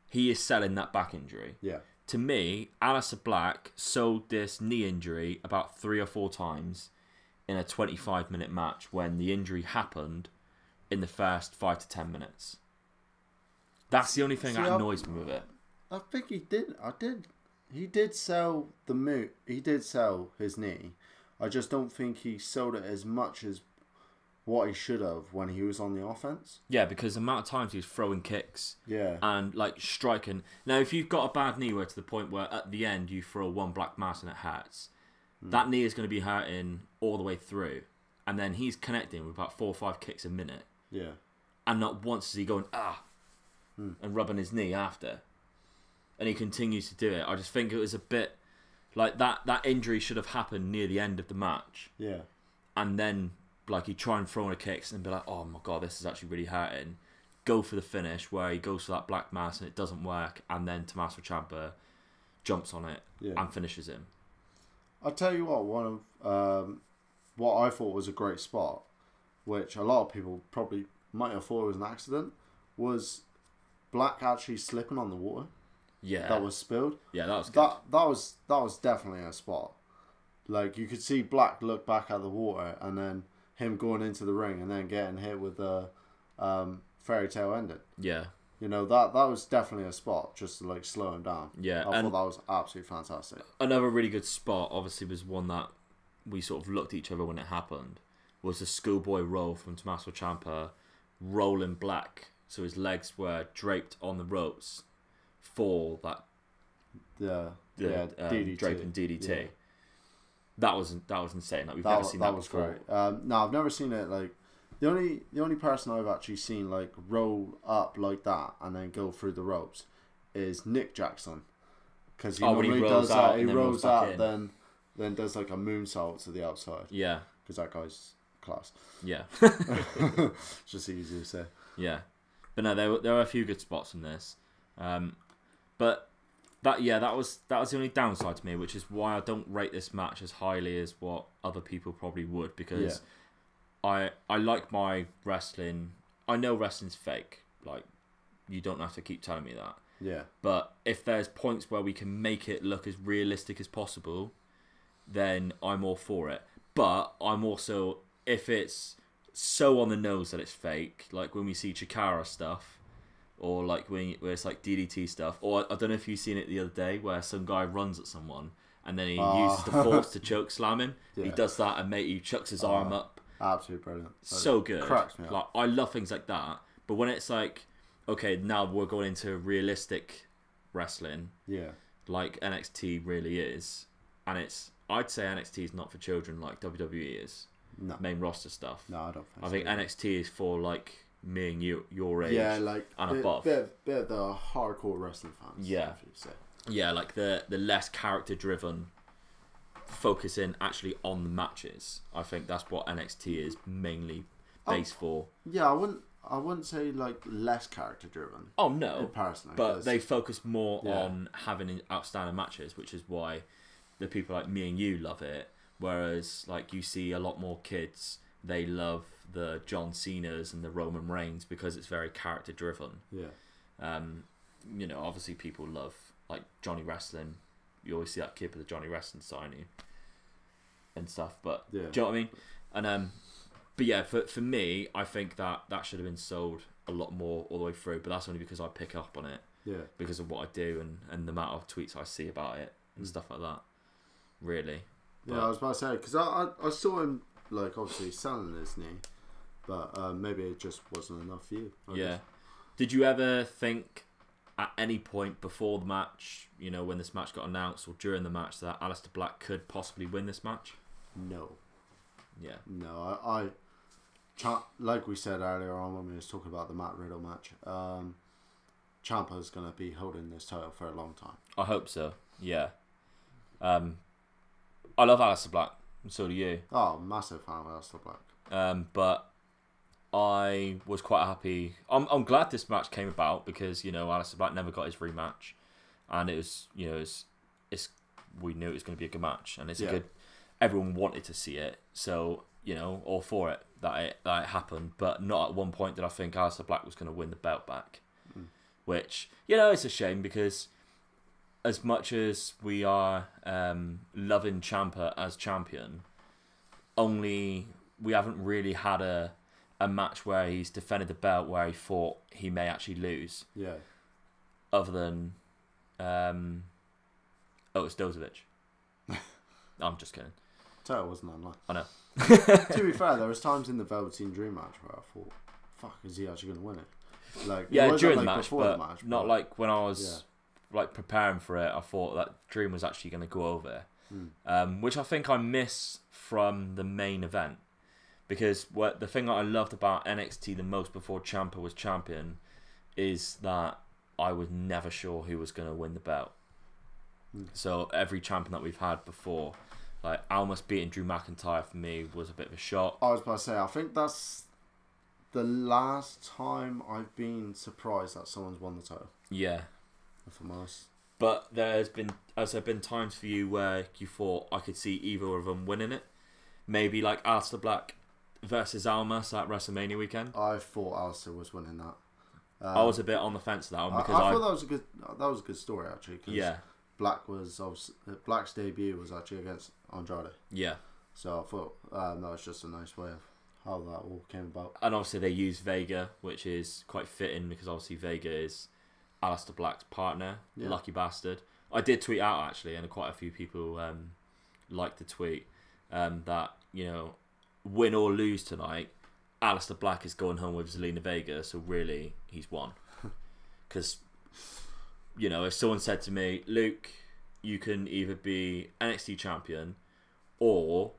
he is selling that back injury. Yeah. To me, Aleister Black sold this knee injury about 3 or 4 times in a 25-minute match when the injury happened in the first 5 to 10 minutes. That's the only thing that annoys me with it. I think he did. He did sell the moot. He did sell his knee. I just don't think he sold it as much as what he should have when he was on the offense. Yeah, because the amount of times he was throwing kicks and like striking. Now, if you've got a bad knee where to the point where at the end you throw one black mass and it hurts, that knee is going to be hurting all the way through. And then he's connecting with about 4 or 5 kicks a minute. Yeah. And not once is he going, and rubbing his knee after. And he continues to do it. I just think it was a bit like that injury should have happened near the end of the match. Yeah. And then like he'd try and throw in a kicks and be like, oh my god, this is actually really hurting. Go for the finish where he goes for that black mass and it doesn't work, and then Tommaso Ciampa jumps on it and finishes him. I'll tell you what, one of what I thought was a great spot, which a lot of people probably might have thought was an accident, was Black actually slipping on the water. Yeah. That was spilled. Yeah, that was good. That was definitely a spot. Like you could see Black look back at the water and then him going into the ring and then getting hit with a fairy tale ending. Yeah. You know, that was definitely a spot just to like slow him down. Yeah. I thought that was absolutely fantastic. Another really good spot, obviously, was one that we sort of looked at each other when it happened, was the schoolboy roll from Tommaso Ciampa rolling Black. So his legs were draped on the ropes for that DDT. draping DDT. Yeah. That was insane. Like we've never seen that. That was before. great. No, I've never seen it. Like the only person I've actually seen like roll up like that and then go through the ropes is Nick Jackson. because he when he normally rolls does out that. He and then rolls rolls back out, in. then does like a moonsault to the outside. Yeah. Because that guy's class. Yeah. It's just easy to say. Yeah. But no, there were a few good spots in this. But that was the only downside to me, which is why I don't rate this match as highly as what other people probably would, because I like my wrestling. I know wrestling's fake. Like, you don't have to keep telling me that. Yeah. But if there's points where we can make it look as realistic as possible, then I'm all for it. But I'm also, if it's so on the nose that it's fake, like when we see Chikara stuff, or like where it's like DDT stuff, or I don't know if you've seen it the other day where some guy runs at someone and then he uses the force to choke slam him. Yeah. He does that and he chucks his arm up. Absolutely brilliant. So good. Cracks me up. Like, I love things like that. But when it's like, okay, now we're going into realistic wrestling, like NXT really is, and I'd say NXT is not for children like WWE is. No. Main roster stuff. No, I don't think I think NXT is for like me and you, your age, like and above. Bit of the hardcore wrestling fans. Yeah. If you say. Yeah, like the less character driven, focusing actually on the matches. I think that's what NXT is mainly based for. Yeah, I wouldn't say like less character driven. Oh no, personally, but they focus more on having outstanding matches, which is why the people like me and you love it. Whereas like you see a lot more kids, they love the John Cena's and the Roman Reigns because it's very character driven. Yeah. You know, obviously people love like Johnny Wrestling. You always see that kid with the Johnny Wrestling sign and stuff. But do you know what I mean? And but yeah, for me, I think that should have been sold a lot more all the way through. But that's only because I pick up on it. Yeah. Because of what I do and the amount of tweets I see about it and stuff like that. Really. Yeah, I was about to say, because I saw him like obviously selling his knee, but maybe it just wasn't enough for you. I guess. Did you ever think at any point before the match, you know, when this match got announced or during the match, that Aleister Black could possibly win this match? No. Yeah. No, I like we said earlier on when we was talking about the Matt Riddle match, Ciampa's going to be holding this title for a long time. I hope so, yeah. I love Aleister Black, and so do you. Oh, massive fan of Aleister Black. But I was quite happy. I'm glad this match came about because, you know, Aleister Black never got his rematch, and it was, you know, we knew it was going to be a good match, and it's a good. Everyone wanted to see it, so you know, all for it that it happened. But not at one point did I think Aleister Black was going to win the belt back, which, you know, it's a shame because as much as we are loving Ciampa as champion, we haven't really had a match where he's defended the belt where he thought he may actually lose. Yeah. Other than Otis Dozovic. I'm just kidding. Title wasn't online. I know. To be fair, there was times in the Velveteen Dream match where I thought, "Fuck, is he actually going to win it?" Like, yeah, during like the match, before but the match, not like when I was like preparing for it. I thought that Dream was actually going to go over, which I think I miss from the main event. Because the thing that I loved about NXT the most before Ciampa was champion is that I was never sure who was going to win the belt. So every champion that we've had before, like Almas beating Drew McIntyre for me was a bit of a shock. I was about to say, I think that's the last time I've been surprised that someone's won the title. Yeah. If I'm honest. But has there been times for you where you thought I could see either of them winning it? Maybe like Aleister Black versus Almas at WrestleMania weekend. I thought Aleister was winning that. I was a bit on the fence with that one because I thought that was a good story actually. Yeah. Black's debut was actually against Andrade. Yeah. So I thought that was just a nice way of how that all came about. And obviously they used Vega, which is quite fitting because obviously Vega is Aleister Black's partner, lucky bastard. I did tweet out actually, and quite a few people liked the tweet that, you know, win or lose tonight, Aleister Black is going home with Zelina Vega, so really he's won. Because, you know, if someone said to me, Luke, you can either be NXT champion or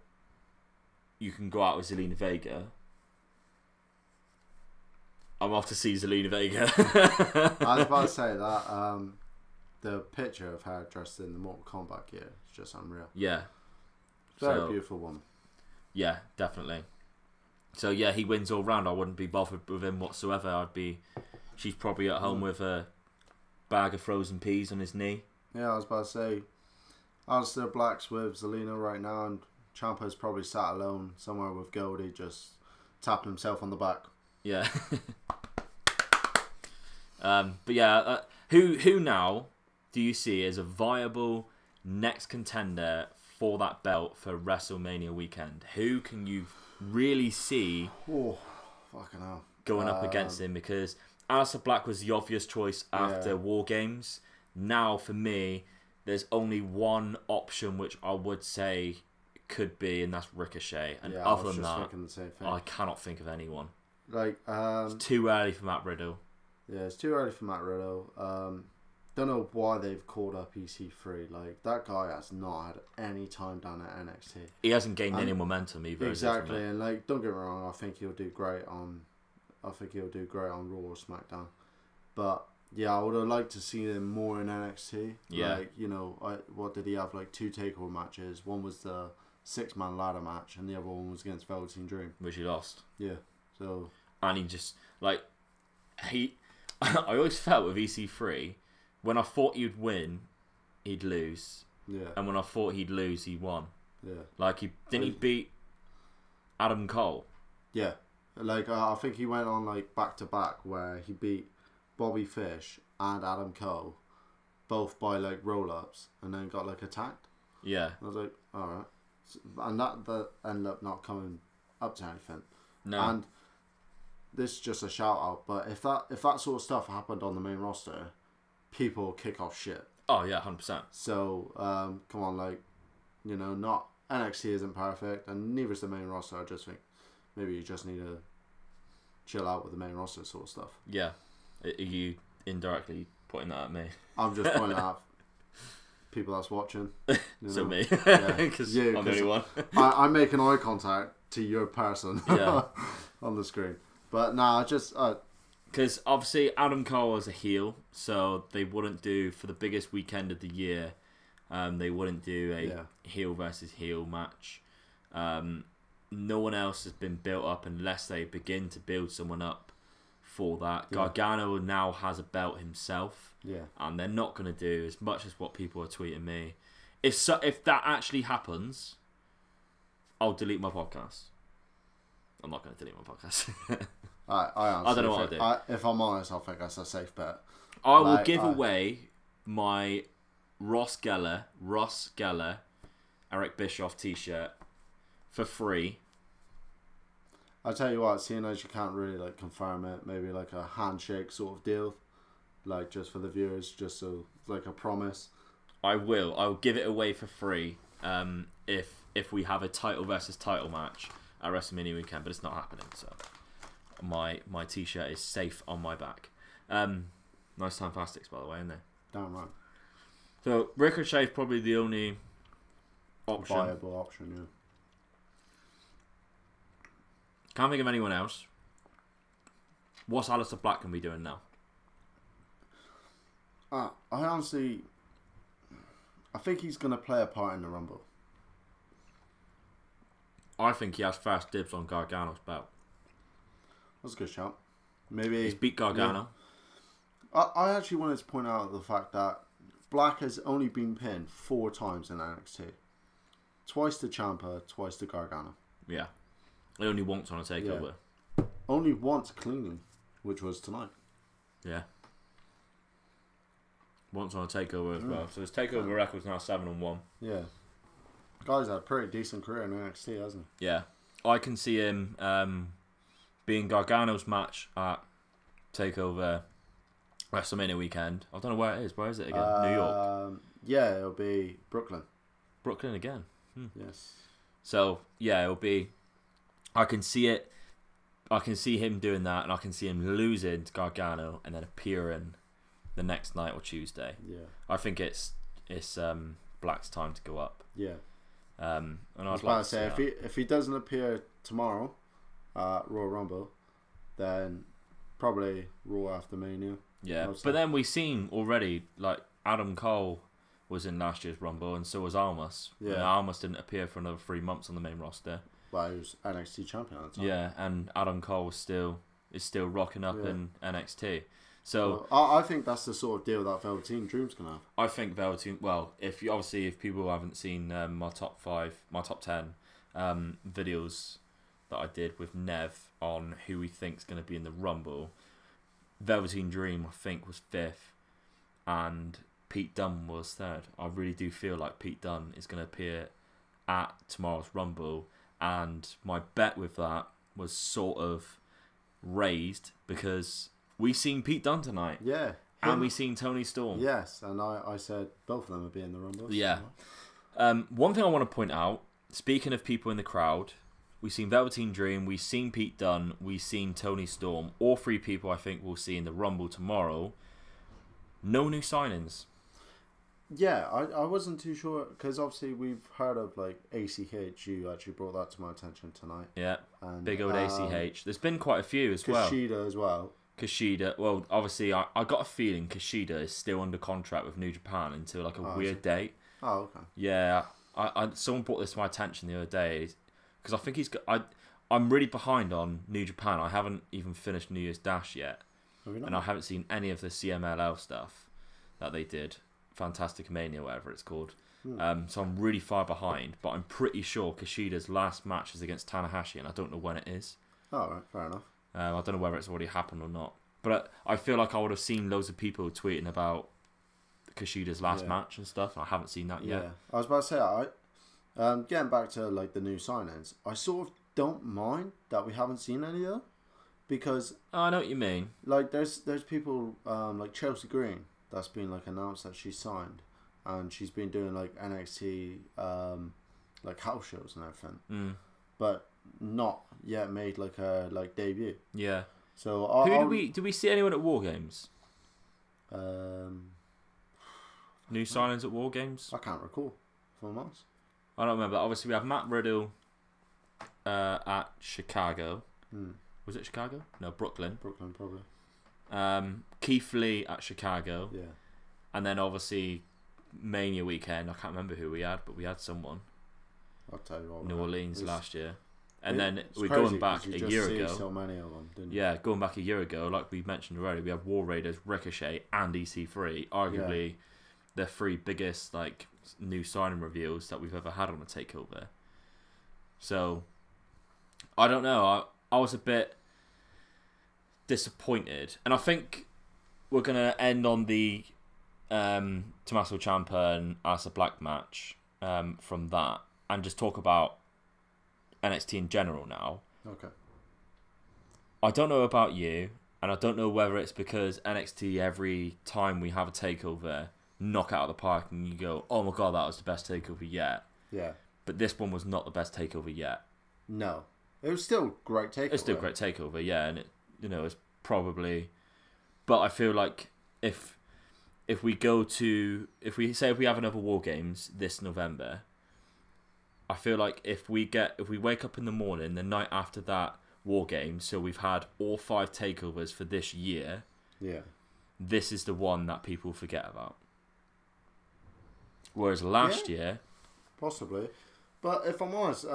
you can go out with Zelina Vega, I'm off to see Zelina Vega. I was about to say that the picture of her dressed in the Mortal Kombat gear is just unreal. Yeah. Very beautiful woman. Yeah, definitely. So yeah, he wins all round. I wouldn't be bothered with him whatsoever. She's probably at home with a bag of frozen peas on his knee. Yeah, I was about to say, Aleister Black's with Zelina right now, and Ciampa's probably sat alone somewhere with Goldie, just tapping himself on the back. Yeah. But yeah, who now do you see as a viable next contender for that belt for WrestleMania weekend? Who can you really see fucking hell, going up against him? Because Aleister Black was the obvious choice after War Games. Now, for me, there's only one option which I would say could be, and that's Ricochet. And other than that, the same thing. I cannot think of anyone. Like, it's too early for Matt Riddle. Yeah, it's too early for Matt Riddle. Don't know why they've called up EC3. Like, that guy has not had any time down at NXT. He hasn't gained any momentum either. Exactly, and like, don't get me wrong, I think he'll do great on Raw or SmackDown. But yeah, I would have liked to see him more in NXT. Yeah. Like, you know, what did he have? Like 2 takeover matches. One was the 6-man ladder match, and the other one was against Velveteen Dream, which he lost. Yeah. So. And he just like I always felt with EC3, when I thought he'd win, he'd lose. Yeah. And when I thought he'd lose, he won. Yeah. Like he beat Adam Cole. Yeah. Like I think he went on like back to back where he beat Bobby Fish and Adam Cole, both by like roll ups, and then got like attacked. Yeah. I was like, all right, and that ended up not coming up to anything. No. And this is just a shout out, but if that sort of stuff happened on the main roster, people kick off shit. Oh yeah, 100%. So come on, like, you know, not NXT isn't perfect, and neither is the main roster. I just think maybe you just need to chill out with the main roster sort of stuff. Yeah. Are you indirectly pointing that at me? I'm just pointing out people that's watching. So me. Yeah. Because I'm the only one. I'm making eye contact to your person on the screen. But nah, just... Because obviously Adam Cole is a heel, so they wouldn't do, for the biggest weekend of the year, they wouldn't do a heel versus heel match. No one else has been built up unless they begin to build someone up for that. Yeah. Gargano now has a belt himself, and they're not going to do as much as what people are tweeting me. If that actually happens, I'll delete my podcast. I'm not going to delete my podcast. I don't know what I'll do. If I'm honest, I think that's a safe bet. I will give away my Ross Geller, Eric Bischoff t-shirt for free. I'll tell you what, seeing as you can't really like confirm it, maybe like a handshake sort of deal, like just for the viewers, just so like a promise. I will give it away for free if we have a title versus title match at WrestleMania weekend, but it's not happening, so my t-shirt is safe on my back. Nice Fantastics, by the way, isn't they? Damn right. So Ricochet is probably the only option. Viable option, yeah. Can't think of anyone else. What's Aleister Black going to be doing now? I honestly... I think he's going to play a part in the Rumble. I think he has first dibs on Gargano's belt. That's a good shout. Maybe... He's beat Gargano. Yeah. I actually wanted to point out the fact that Black has only been pinned 4 times in NXT. Twice to Ciampa, twice to Gargano. Yeah. Only once on a takeover. Yeah. Only once cleanly, which was tonight. Yeah. Once on a takeover as well. So his takeover record's now 7-1. Yeah. Guy's had a pretty decent career in NXT, hasn't he? Yeah. I can see him being Gargano's match at Takeover WrestleMania weekend. I don't know where it is. Where is it again? New York? Yeah, it'll be Brooklyn. Brooklyn again? Yes. So, yeah, it'll be... I can see it. I can see him doing that, and I can see him losing to Gargano and then appearing the next night or Tuesday. Yeah. I think it's Black's time to go up. Yeah. And I was about to say, if he doesn't appear tomorrow at Royal Rumble, then probably Raw after Mania. Yeah, but then we've seen already, like Adam Cole was in last year's Rumble, and so was Almas. Yeah. Almas didn't appear for another 3 months on the main roster. Well, he was NXT champion at the time. Yeah, and Adam Cole is still rocking up in NXT. So well, I think that's the sort of deal that Velveteen Dream's gonna have. I think Velveteen. Well, if people haven't seen my top 10 videos that I did with Nev on who we think's going to be in the Rumble, Velveteen Dream I think was 5th, and Pete Dunne was 3rd. I really do feel like Pete Dunne is going to appear at tomorrow's Rumble, and my bet with that was sort of raised because we seen Pete Dunne tonight. Yeah. And we seen Tony Storm. Yes, and I said both of them would be in the Rumble. Yeah. One thing I want to point out, speaking of people in the crowd, we've seen Velveteen Dream, we've seen Pete Dunne, we've seen Tony Storm. All 3 people I think we'll see in the Rumble tomorrow. No new signings. Yeah, I wasn't too sure because obviously we've heard of like ACH. You actually brought that to my attention tonight. Yeah, and, big old ACH. There's been quite a few as well. Kushida as well. Kushida, well, obviously I got a feeling Kushida is still under contract with New Japan until like a weird date. Oh, okay. Yeah, someone brought this to my attention the other day because I think I'm really behind on New Japan. I haven't even finished New Year's Dash yet, and I haven't seen any of the CMLL stuff that they did, Fantastic Mania, whatever it's called. So I'm really far behind, but I'm pretty sure Kushida's last match is against Tanahashi, and I don't know when it is. Oh, right, fair enough. I don't know whether it's already happened or not, but I feel like I would have seen loads of people tweeting about Kushida's last match and stuff, and I haven't seen that yet. Yeah, I was about to say, getting back to like the new signings, I sort of don't mind that we haven't seen any of them because I know what you mean. Like, there's people like Chelsea Green that's been like announced that she's signed, and she's been doing like NXT like house shows and everything, but not yet made like her like debut. Yeah. So did we see anyone at War Games? New signings at War Games? I can't recall. For months. I don't remember. Obviously, we have Matt Riddle at Chicago. Was it Chicago? No, Brooklyn. Brooklyn, probably. Keith Lee at Chicago. Yeah. And then obviously Mania weekend. I can't remember who we had, but we had someone. I'll tell you what. New Orleans last year. And then we're crazy going back a year ago. So many of them, didn't you? Yeah, going back a year ago, like we mentioned already, we have War Raiders, Ricochet, and EC3. Arguably, the 3 biggest like new signing reveals that we've ever had on a takeover. So, I don't know. I was a bit disappointed, and I think we're gonna end on the Tommaso Ciampa and Aleister Black match from that, and just talk about NXT in general now. Okay. I don't know about you, and I don't know whether it's because NXT every time we have a takeover knock out of the park and you go, oh my god, that was the best takeover yet. Yeah. But this one was not the best takeover yet. No. It was still great takeover. It's still a great takeover, yeah, and it's probably, but I feel like if we have another War Games this November, I feel like if we wake up in the morning the night after that War Games, so we've had all 5 takeovers for this year. Yeah. This is the one that people forget about. Whereas last year, possibly, but if I'm honest,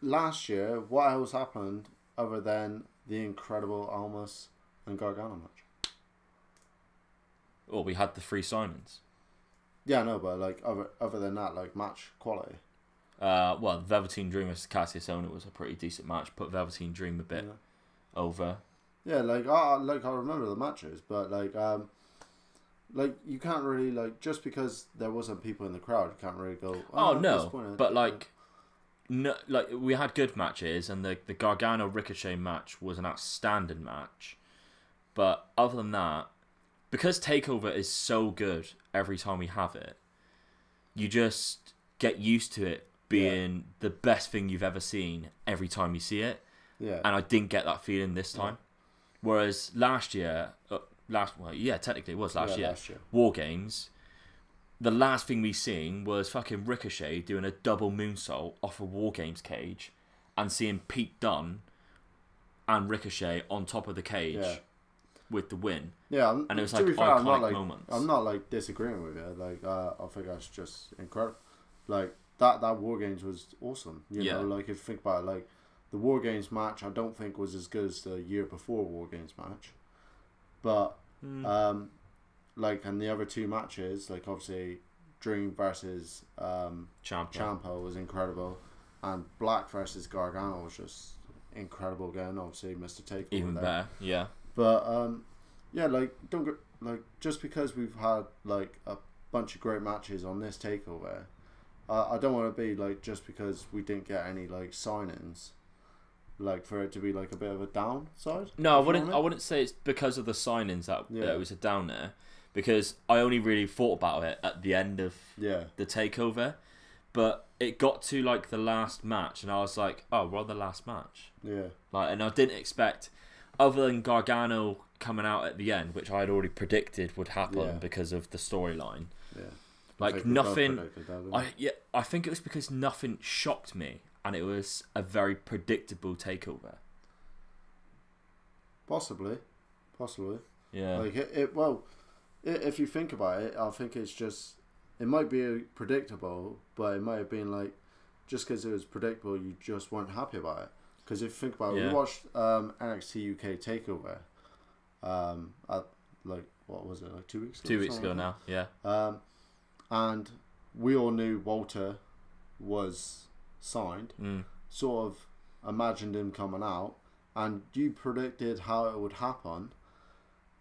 last year, what else happened other than the incredible Almas and Gargano match? Well, we had the 3 signings. Yeah, no, but like other than that, like match quality. Well, Velveteen Dream versus Cassius Ohno was a pretty decent match. Put Velveteen Dream a bit over. Yeah, I remember the matches, but like you can't really like just because there wasn't people in the crowd, you can't really go. Oh no, but like. No, like we had good matches, and the Gargano Ricochet match was an outstanding match. But other than that, because Takeover is so good every time we have it, you just get used to it being the best thing you've ever seen every time you see it. Yeah. And I didn't get that feeling this time. Whereas last year, technically it was last year. War Games. The last thing we seen was fucking Ricochet doing a double moonsault off a War Games cage, and seeing Pete Dunne and Ricochet on top of the cage. Yeah. with the win. Yeah, and it was to like be fair, iconic moments. I'm not like disagreeing with you. Like I think that's just incredible. Like that War Games was awesome. You know, like if you think about it, like the War Games match, I don't think was as good as the year before War Games match, but like and the other two matches, like obviously Dream versus Ciampa was incredible, and Black versus Gargano was just incredible again. Obviously, Mr. Takeover even there. better, yeah. But yeah, like don't get, like just because we've had like a bunch of great matches on this takeover, I don't want to be like just because we didn't get any like signings, like for it to be like a bit of a downside. No, I wouldn't say it's because of the signings that it was a down there, because I only really thought about it at the end of the takeover, but it got to like the last match and I was like, oh, we're on the last match. Yeah. Like, and I didn't expect, other than Gargano coming out at the end, which I had already predicted would happen because of the storyline. Yeah. Like nothing. I think it was because nothing shocked me, and it was a very predictable takeover. Possibly. Yeah. Like if you think about it, I think it's just, it might be predictable, but it might have been like, just because it was predictable, you just weren't happy about it. Because if you think about it, we watched NXT UK Takeover, at like, what was it, like 2 weeks ago? 2 weeks ago now, yeah. And we all knew Walter was signed, sort of imagined him coming out, and you predicted how it would happen.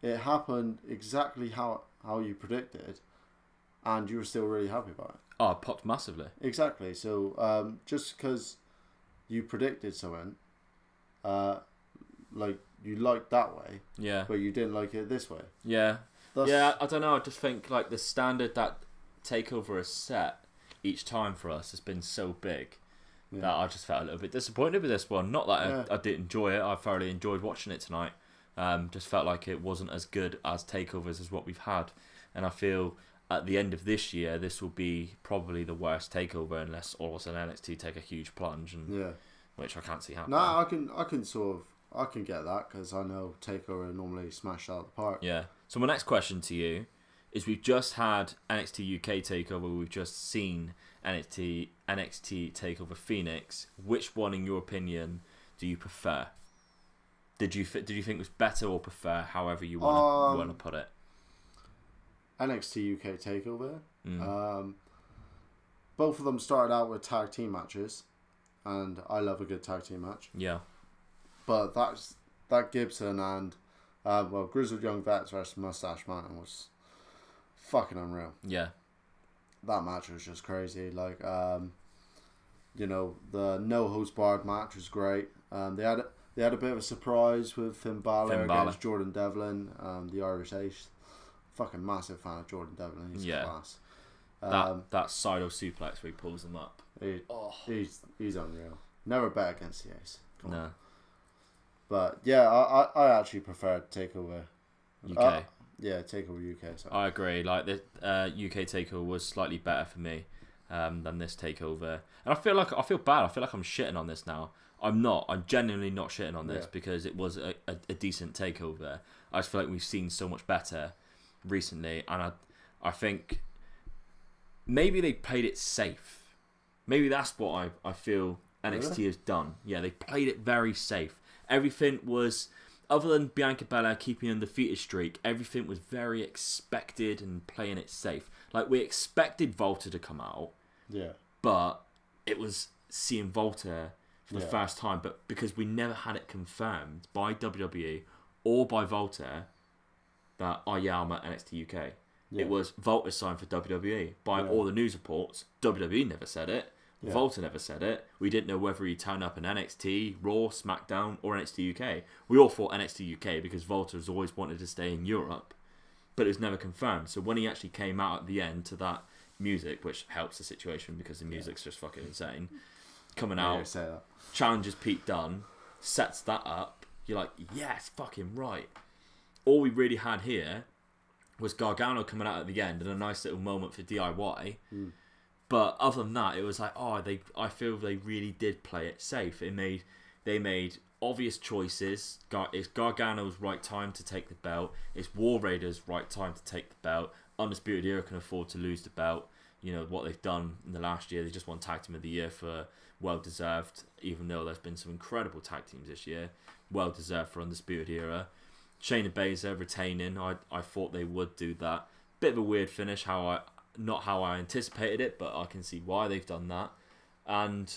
It happened exactly how you predicted, and you were still really happy about it. Oh, it popped massively. Exactly. So just because you predicted something, like you liked that way, but you didn't like it this way. Yeah. I don't know. I just think like the standard that Takeover has set each time for us has been so big that I just felt a little bit disappointed with this one. Not that I didn't enjoy it. I thoroughly enjoyed watching it tonight. Just felt like it wasn't as good as takeovers as what we've had, and I feel at the end of this year this will be probably the worst takeover unless all of a sudden NXT take a huge plunge, and which I can't see happening. No, I can get that because I know takeover normally smash out of the park. Yeah. So my next question to you is: we've just had NXT UK takeover, we've just seen NXT Takeover Phoenix. Which one, in your opinion, do you prefer? Did you think it was better or prefer, however you want to put it? NXT UK Takeover. Both of them started out with tag team matches, and I love a good tag team match. Yeah. But that Gibson and Grizzled Young Vets versus Mustache Mountain was fucking unreal. Yeah. That match was just crazy. Like, you know, the no holds barred match was great. They had a bit of a surprise with Finn Balor against Jordan Devlin, the Irish Ace. Fucking massive fan of Jordan Devlin. He's class. That Sido suplex where he pulls him up. He's unreal. Never bet against the Ace. No. But yeah, I actually prefer Takeover UK. Takeover UK. Sorry. I agree. Like the UK Takeover was slightly better for me than this Takeover, and I feel bad. I feel like I'm shitting on this now. I'm not. I'm genuinely not shitting on this because it was a decent takeover. I just feel like we've seen so much better recently, and I think maybe they played it safe. Maybe that's what I feel NXT has done. Yeah, they played it very safe. Everything was, other than Bianca Belair keeping an undefeated streak, everything was very expected and playing it safe. Like, we expected Volta to come out, but it was seeing Volta for the first time, but because we never had it confirmed by WWE or by Volta that, I'm at NXT UK. It was Volta signed for WWE. By all the news reports, WWE never said it. Volta never said it. We didn't know whether he'd turn up in NXT, Raw, SmackDown, or NXT UK. We all thought NXT UK because Volta has always wanted to stay in Europe, but it was never confirmed. So when he actually came out at the end to that music, which helps the situation because the music's just fucking insane, coming out, challenges Pete Dunne, sets that up, you're like, yes, fucking right. All we really had here was Gargano coming out at the end and a nice little moment for DIY. But other than that, it was like, I feel they really did play it safe. They made obvious choices. It's Gargano's right time to take the belt. It's War Raiders' right time to take the belt. Undisputed Era can afford to lose the belt. You know, what they've done in the last year. They just won Tag Team of the Year for well-deserved, even though there's been some incredible tag teams this year. Well-deserved for Undisputed Era. Shayna Baszler retaining. I thought they would do that. Bit of a weird finish, not how I anticipated it, but I can see why they've done that. And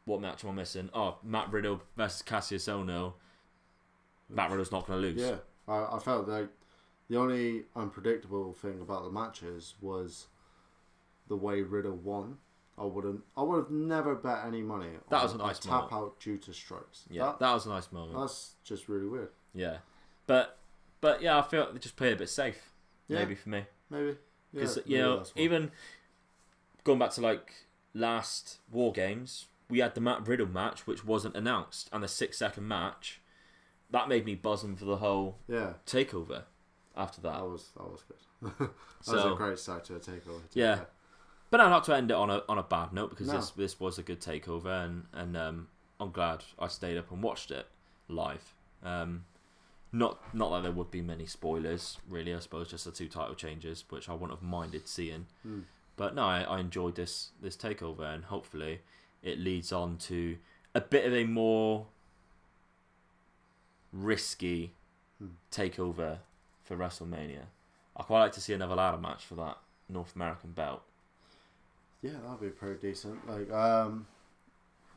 what match am I missing? Oh, Matt Riddle versus Cassius Ohno. Matt Riddle's not going to lose. Yeah, I felt like the only unpredictable thing about the matches was the way Riddle won. I would have never bet any money. That was a nice tap out due to strikes. Yeah, that was a nice moment. That's just really weird. Yeah, but yeah, I feel they just played a bit safe. Yeah. Maybe for me. Maybe. Because even going back to like last War Games, we had the Matt Riddle match, which wasn't announced, and the 6-second match that made me buzzing for the whole takeover. After that, that was good. that was a great start to a takeover. Yeah. But I'd like to end it on a bad note because this was a good takeover and I'm glad I stayed up and watched it live. Not that there would be many spoilers really. I suppose just the 2 title changes, which I wouldn't have minded seeing. But no, I enjoyed this takeover, and hopefully it leads on to a bit of a more risky takeover for WrestleMania. I quite like to see another ladder match for that North American belt. Yeah, that'd be pretty decent. Like,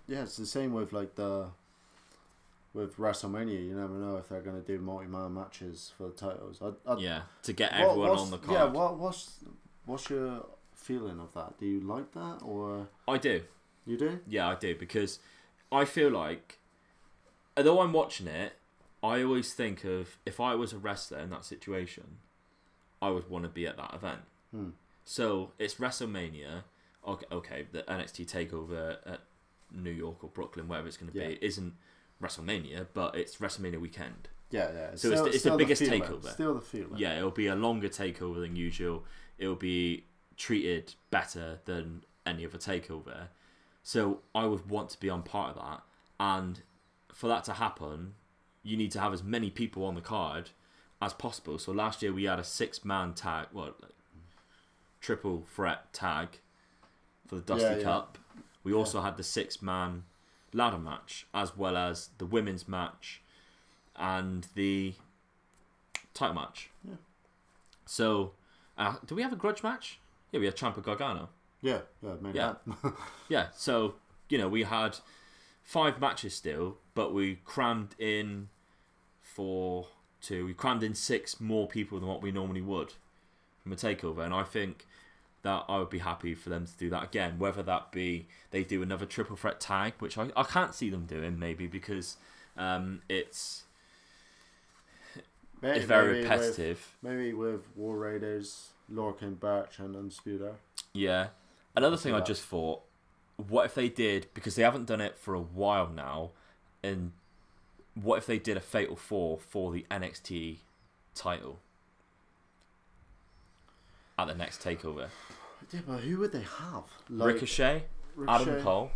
it's the same with like with WrestleMania. You never know if they're gonna do multi-man matches for the titles. To get everyone on the card. Yeah, what's your feeling of that? Do you like that, or I do. You do? Yeah, I do, because I feel like, although I'm watching it, I always think of if I was a wrestler in that situation, I would want to be at that event. So it's WrestleMania. Okay, the NXT Takeover at New York or Brooklyn, wherever it's going to be, isn't WrestleMania, but it's WrestleMania weekend. Yeah. So it's the biggest takeover. Still the feeling. Yeah, it'll be a longer takeover than usual. It'll be treated better than any other takeover. So I would want to be on part of that, and for that to happen, you need to have as many people on the card as possible. So last year we had a 6-man tag, triple threat tag for the Dusty Cup. We also had the 6-man ladder match, as well as the women's match and the title match. Yeah. So, do we have a grudge match? Yeah, we had Ciampa Gargano. Yeah. Yeah, so, we had 5 matches still, but we crammed in we crammed in 6 more people than what we normally would from a takeover, and I think that I would be happy for them to do that again, whether that be they do another triple threat tag, which I can't see them doing, maybe because it's very repetitive. Maybe with War Raiders, Lorcan, Birch, and Undisputed. Yeah. Another thing I just thought, what if they did, because they haven't done it for a while now, and what if they did a Fatal 4 for the NXT title at the next takeover? Yeah, but who would they have? Ricochet, Adam Cole.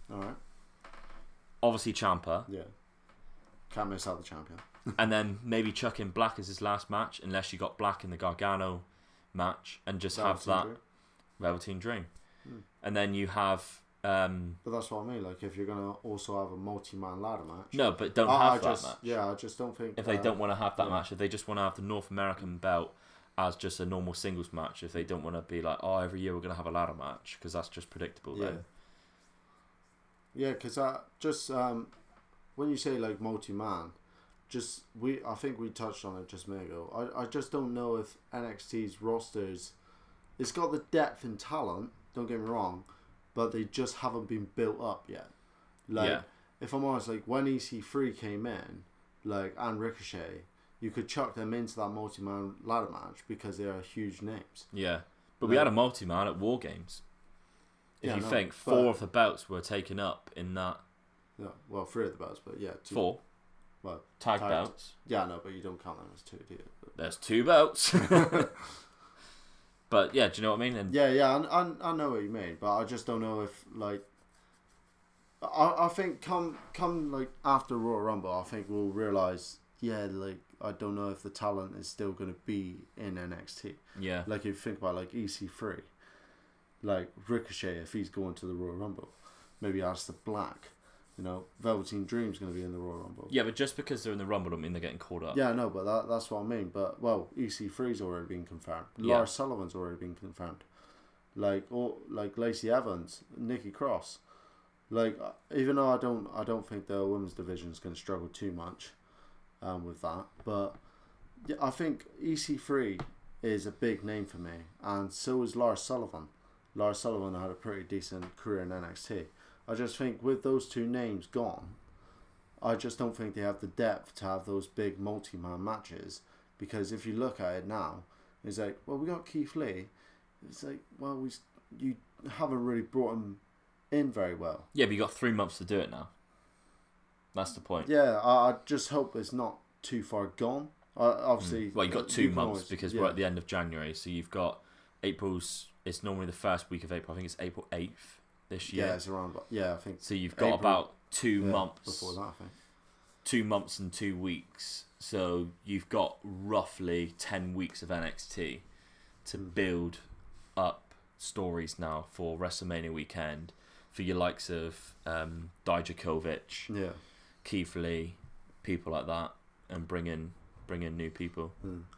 Alright. Obviously Ciampa. Yeah. Can't miss out the champion. And then maybe chuck in Black as his last match, unless you got Black in the Gargano match, and just have that Velveteen Dream. And then you have... but that's what I mean, like if you're going to also have a multi-man ladder match... No, but don't have that match. Yeah, I just don't think... If they don't want to have that match, if they just want to have the North American belt as just a normal singles match, if they don't want to be like, every year we're going to have a ladder match, because that's just predictable then. Yeah, because when you say like multi-man, I think we touched on it just a minute ago. I just don't know if NXT's rosters, it's got the depth and talent, don't get me wrong, but they just haven't been built up yet. Like, if I'm honest, like when EC3 came in, like, and Ricochet, you could chuck them into that multi-man ladder match because they are huge names. Yeah, but we had a multi-man at War Games. If you think 4 of the belts were taken up in that. Yeah, well, 3 of the belts, but 2. 4. Well, tag belts. Yeah, no, but you don't count them as 2, do you? There's 2 belts. But yeah, do you know what I mean? And yeah, I know what you mean, but I just don't know if like I think come like after Royal Rumble, I think we'll realise, yeah, like I don't know if the talent is still going to be in NXT. Yeah. Like if you think about like EC3, like Ricochet, if he's going to the Royal Rumble, maybe Aleister Black, you know, Velveteen Dream's going to be in the Royal Rumble. Yeah, but just because they're in the Rumble don't mean they're getting called up. Yeah, no, but that's what I mean. But well, EC3's already been confirmed. Yeah. Lars Sullivan's already been confirmed. Like Lacey Evans, Nikki Cross. Like even though I don't think the women's division is going to struggle too much, with that. But yeah, I think EC3 is a big name for me, and so is Lars Sullivan. Lars Sullivan had a pretty decent career in NXT. I just think with those two names gone, I just don't think they have the depth to have those big multi-man matches. Because if you look at it now, it's like, well, we got Keith Lee. It's like, well, you haven't really brought him in very well. Yeah, but you got 3 months to do it now. That's the point. Yeah, I just hope it's not too far gone. Obviously, well, you've got 2 months because we're at the end of January, so you've got April's. It's normally the first week of April. I think it's April 8th this year. Yeah, it's around. Yeah, I think. So you've got about 2 months before that. I think 2 months and 2 weeks. So you've got roughly 10 weeks of NXT to build up stories now for WrestleMania weekend for your likes of Dijakovic, yeah, Keith Lee, people like that, and bring in new people.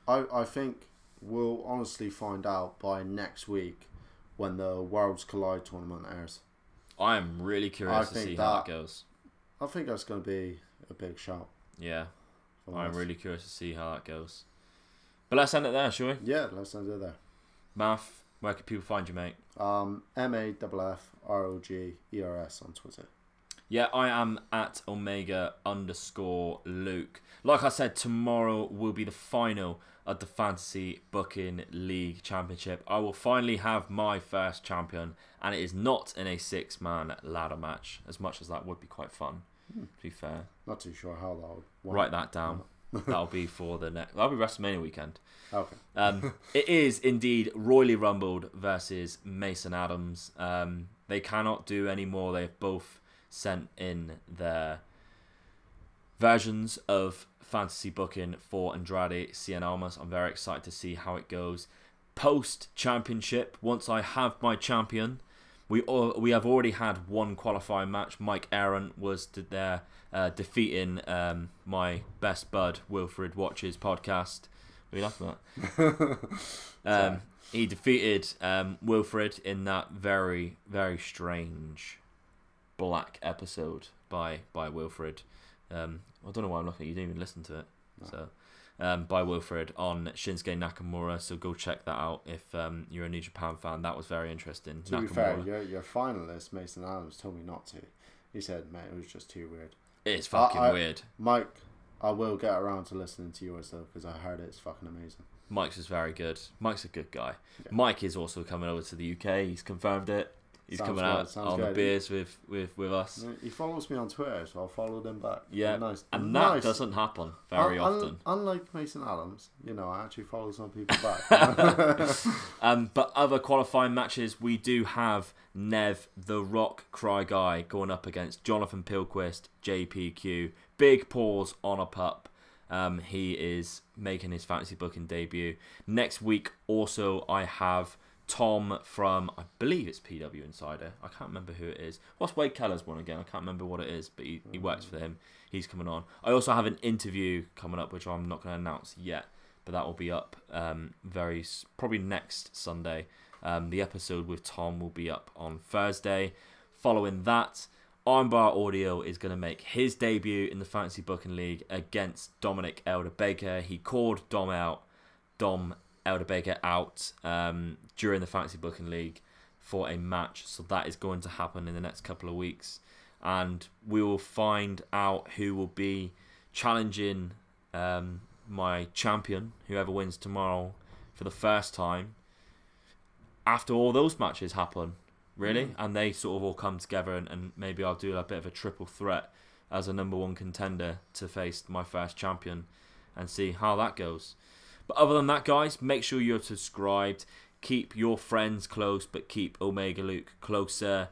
I think we'll honestly find out by next week when the Worlds Collide tournament airs. I am really curious to see how that goes. I think that's going to be a big shout. Yeah, I'm really curious to see how that goes. But let's end it there, shall we? Yeah, let's end it there. Math, where can people find you, mate? MAFFROGERS on Twitter. Yeah, I am at Omega_Luke. Like I said, tomorrow will be the final of the Fantasy Booking League Championship. I will finally have my first champion, and it is not in a 6-man ladder match, as much as that would be quite fun, to be fair. Not too sure how that would work. Write that down. That'll be for the next. That'll be WrestleMania weekend. Okay. It is indeed Royally Rumbled versus Mason Adams. They cannot do any more. They've both sent in their versions of fantasy booking for Andrade Cien Almas. I'm very excited to see how it goes. Post championship, once I have my champion, we have already had one qualifying match. Mike Aaron was there defeating my best bud Wilfred Watches podcast. What are you laughing at? He defeated Wilfred in that very, very strange black episode by Wilfred. I don't know why I'm looking at you. Didn't even listen to it. No. So by Wilfred on Shinsuke Nakamura. So go check that out if you're a New Japan fan. That was very interesting. To be fair, your finalist Mason Adams told me not to. He said, "Mate, it was just too weird." It's fucking weird. Mike, I will get around to listening to yours though because I heard it's fucking amazing. Mike's is very good. Mike's a good guy. Yeah. Mike is also coming over to the UK. He's confirmed it. He's coming out on the beers with us. He follows me on Twitter, so I'll follow them back. Yeah, and that doesn't happen very often. Unlike Mason Adams, I actually follow some people back. But other qualifying matches, we do have Nev, the Rock Cry Guy, going up against Jonathan Pilquist, JPQ. Big pause on a pup. He is making his fantasy booking debut. Next week, also, I have Tom from, I believe it's PW Insider. I can't remember who it is. What's Wade Keller's one again? I can't remember what it is, but he works for him. He's coming on. I also have an interview coming up, which I'm not going to announce yet, but that will be up probably next Sunday. The episode with Tom will be up on Thursday. Following that, Armbar Audio is going to make his debut in the Fantasy Booking League against Dominic Elder Baker. He called Dom Elder Baker out during the Fantasy Booking League for a match, so that is going to happen in the next couple of weeks, and we will find out who will be challenging my champion, whoever wins tomorrow, for the first time after all those matches happen, really, and they sort of all come together, and maybe I'll do a bit of a triple threat as a number one contender to face my first champion and see how that goes. But other than that, guys, make sure you're subscribed. Keep your friends close, but keep Omega Luke closer.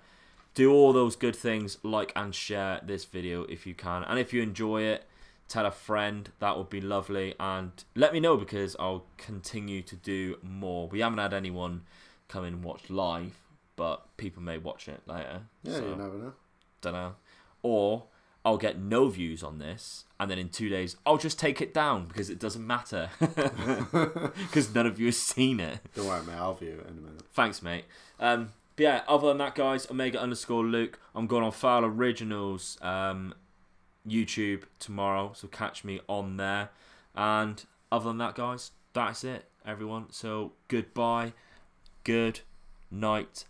do all those good things, like and share this video if you can. And if you enjoy it, tell a friend. That would be lovely. And let me know, because I'll continue to do more. We haven't had anyone come and watch live, but people may watch it later. Yeah, so, you never know. Don't know. Or I'll get no views on this, and then in 2 days I'll just take it down because it doesn't matter. Because none of you have seen it. Don't worry, mate. I'll view it in a minute. Thanks, mate. But yeah, other than that, guys, Omega_Luke. I'm going on Foul Originals YouTube tomorrow, so catch me on there. And other than that, guys, that's it, everyone. So goodbye, good night,